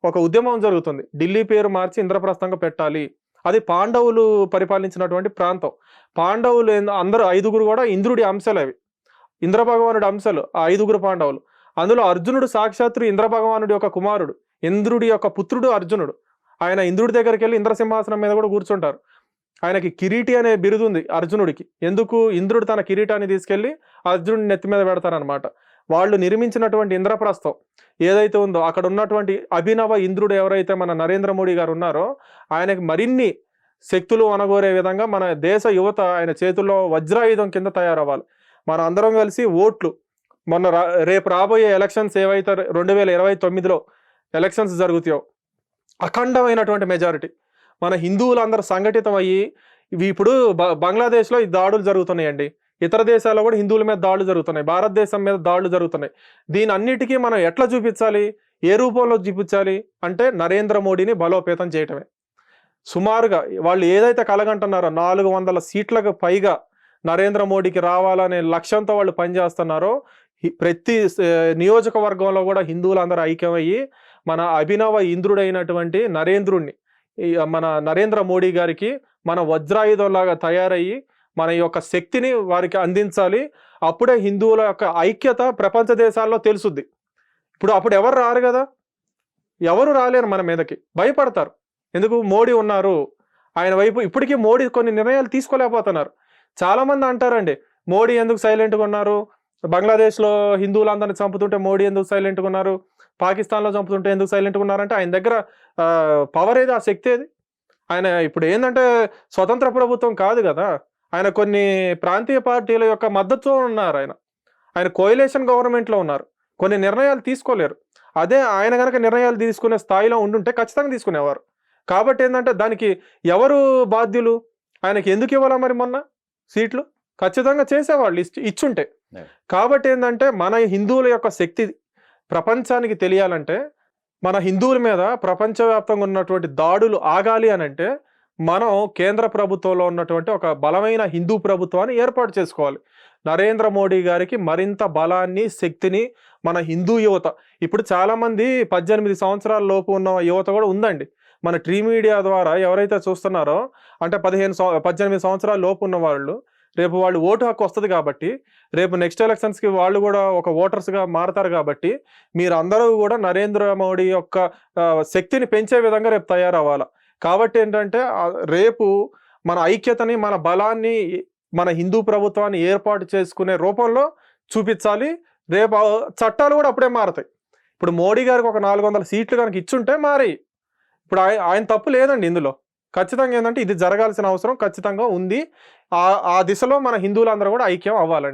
ఒక ఉద్యమం జరుగుతుంది, ఢిల్లీ పేరు మార్చి ఇంద్రప్రస్థంగా పెట్టాలి. అది పాండవులు పరిపాలించినటువంటి ప్రాంతం. పాండవులు అందరూ 5గురు కూడా ఇంద్రుడి అంశాలు, అవి ఇంద్ర భగవానుడి అంశాలు. ఆ 5గురు పాండవులు, అందులో అర్జునుడు సాక్షాత్తు ఇంద్ర భగవానుడి యొక్క కుమారుడు, ఇంద్రుడి యొక్క పుత్రుడు అర్జునుడు. ఆయన ఇంద్రుడి దగ్గరికి వెళ్ళి ఇంద్రసింహాసనం మీద కూడా కూర్చుంటారు. ఆయనకి కిరీటి అనే బిరుదు ఉంది అర్జునుడికి. ఎందుకు? ఇంద్రుడు తన కిరీటాన్ని తీసుకెళ్లి అర్జునుడి నెత్తి మీద పెడతారనమాట. వాళ్ళు నిర్మించినటువంటి ఇంద్రప్రస్థం ఏదైతే ఉందో అక్కడ ఉన్నటువంటి అభినవ ఇంద్రుడు ఎవరైతే మన నరేంద్ర మోడీ గారు ఉన్నారో ఆయనకి మరిన్ని శక్తులు అనగోరే విధంగా మన దేశ యువత ఆయన చేతుల్లో వజ్రాయుధం కింద తయారవ్వాలి. మన అందరం కలిసి ఓట్లు, రేపు రాబోయే ఎలక్షన్స్ ఏవైతే 2029లో ఎలక్షన్స్ జరుగుతాయో అఖండమైనటువంటి మెజారిటీ మన హిందువులందరూ సంఘటితం అయ్యి, ఇవి ఇప్పుడు బంగ్లాదేశ్లో ఈ దాడులు జరుగుతున్నాయండి, ఇతర దేశాల్లో కూడా హిందువుల మీద దాడులు జరుగుతున్నాయి, భారతదేశం మీద దాడులు జరుగుతున్నాయి. దీని అన్నిటికీ మనం ఎట్లా చూపించాలి, ఏ రూపంలో చూపించాలి అంటే నరేంద్ర మోడీని బలోపేతం చేయటమే. సుమారుగా వాళ్ళు ఏదైతే కలగంటున్నారో 400 సీట్లకు పైగా నరేంద్ర మోడీకి రావాలనే లక్ష్యంతో వాళ్ళు పనిచేస్తున్నారో, ప్రతి నియోజకవర్గంలో కూడా హిందువులందరూ ఐక్యమయ్యి మన అభినవ ఇంద్రుడైనటువంటి మన నరేంద్ర మోడీ గారికి మన వజ్రాయుధంలాగా తయారయ్యి మన యొక్క శక్తిని వారికి అందించాలి. అప్పుడే హిందువుల యొక్క ఐక్యత ప్రపంచ దేశాల్లో తెలుసుద్ది. అప్పుడు ఎవరు రారు కదా, ఎవరు రాలేరు మన మీదకి, భయపడతారు. ఎందుకు? మోడీ ఉన్నారు ఆయన వైపు. ఇప్పటికీ మోడీ కొన్ని నిర్ణయాలు తీసుకోలేకపోతున్నారు. చాలామంది అంటారండి, మోడీ ఎందుకు సైలెంట్గా ఉన్నారు, బంగ్లాదేశ్లో హిందువులందరినీ చంపుతుంటే మోడీ ఎందుకు సైలెంట్గా ఉన్నారు, పాకిస్తాన్లో చంపుతుంటే ఎందుకు సైలెంట్గా ఉన్నారంటే ఆయన దగ్గర పవర్ ఏది, ఆ శక్తి ఏది? ఆయన ఇప్పుడు ఏంటంటే స్వతంత్ర ప్రభుత్వం కాదు కదా, ఆయన కొన్ని ప్రాంతీయ పార్టీల యొక్క మద్దతుతో ఉన్నారు. ఆయన కోయిలేషన్ గవర్నమెంట్లో ఉన్నారు, కొన్ని నిర్ణయాలు తీసుకోలేరు. అదే ఆయన కనుక నిర్ణయాలు తీసుకునే స్థాయిలో ఉండుంటే ఖచ్చితంగా తీసుకునేవారు. కాబట్టి ఏంటంటే దానికి ఎవరు బాధ్యులు? ఆయనకి ఎందుకు ఇవ్వాలా మరి మొన్న సీట్లు? ఖచ్చితంగా చేసేవాళ్ళు ఇచ్చుంటే. కాబట్టి ఏంటంటే మన హిందువుల యొక్క శక్తి ప్రపంచానికి తెలియాలంటే, మన హిందువుల మీద ప్రపంచవ్యాప్తంగా ఉన్నటువంటి దాడులు ఆగాలి అని అంటే మనం కేంద్ర ప్రభుత్వంలో ఉన్నటువంటి ఒక బలమైన హిందూ ప్రభుత్వాన్ని ఏర్పాటు చేసుకోవాలి. నరేంద్ర మోడీ గారికి మరింత బలాన్ని, శక్తిని మన హిందూ యువత, ఇప్పుడు చాలామంది 18 సంవత్సరాల లోపు ఉన్న యువత కూడా ఉందండి. మన ట్రీ మీడియా ద్వారా ఎవరైతే చూస్తున్నారో, అంటే 18 సంవత్సరాల లోపు ఉన్న వాళ్ళు, రేపు వాళ్ళు ఓటు హక్కు వస్తుంది కాబట్టి, రేపు నెక్స్ట్ ఎలక్షన్స్కి వాళ్ళు కూడా ఒక ఓటర్స్గా మారతారు కాబట్టి, మీరు అందరూ కూడా నరేంద్ర మోడీ యొక్క శక్తిని పెంచే విధంగా రేపు తయారవ్వాలి. కాబట్టి ఏంటంటే రేపు మన ఐక్యతని, మన బలాన్ని మన హిందూ ప్రభుత్వాన్ని ఏర్పాటు చేసుకునే రూపంలో చూపించాలి. రేపు చట్టాలు కూడా అప్పుడే మారతాయి. ఇప్పుడు మోడీ గారికి ఒక 400 సీట్లు కనుక ఇచ్చుంటే మారి, ఇప్పుడు ఆయన తప్పు లేదండి ఇందులో. ఖచ్చితంగా ఏంటంటే ఇది జరగాల్సిన అవసరం ఖచ్చితంగా ఉంది. ఆ దిశలో మన హిందువులందరూ కూడా ఐక్యం అవ్వాలండి.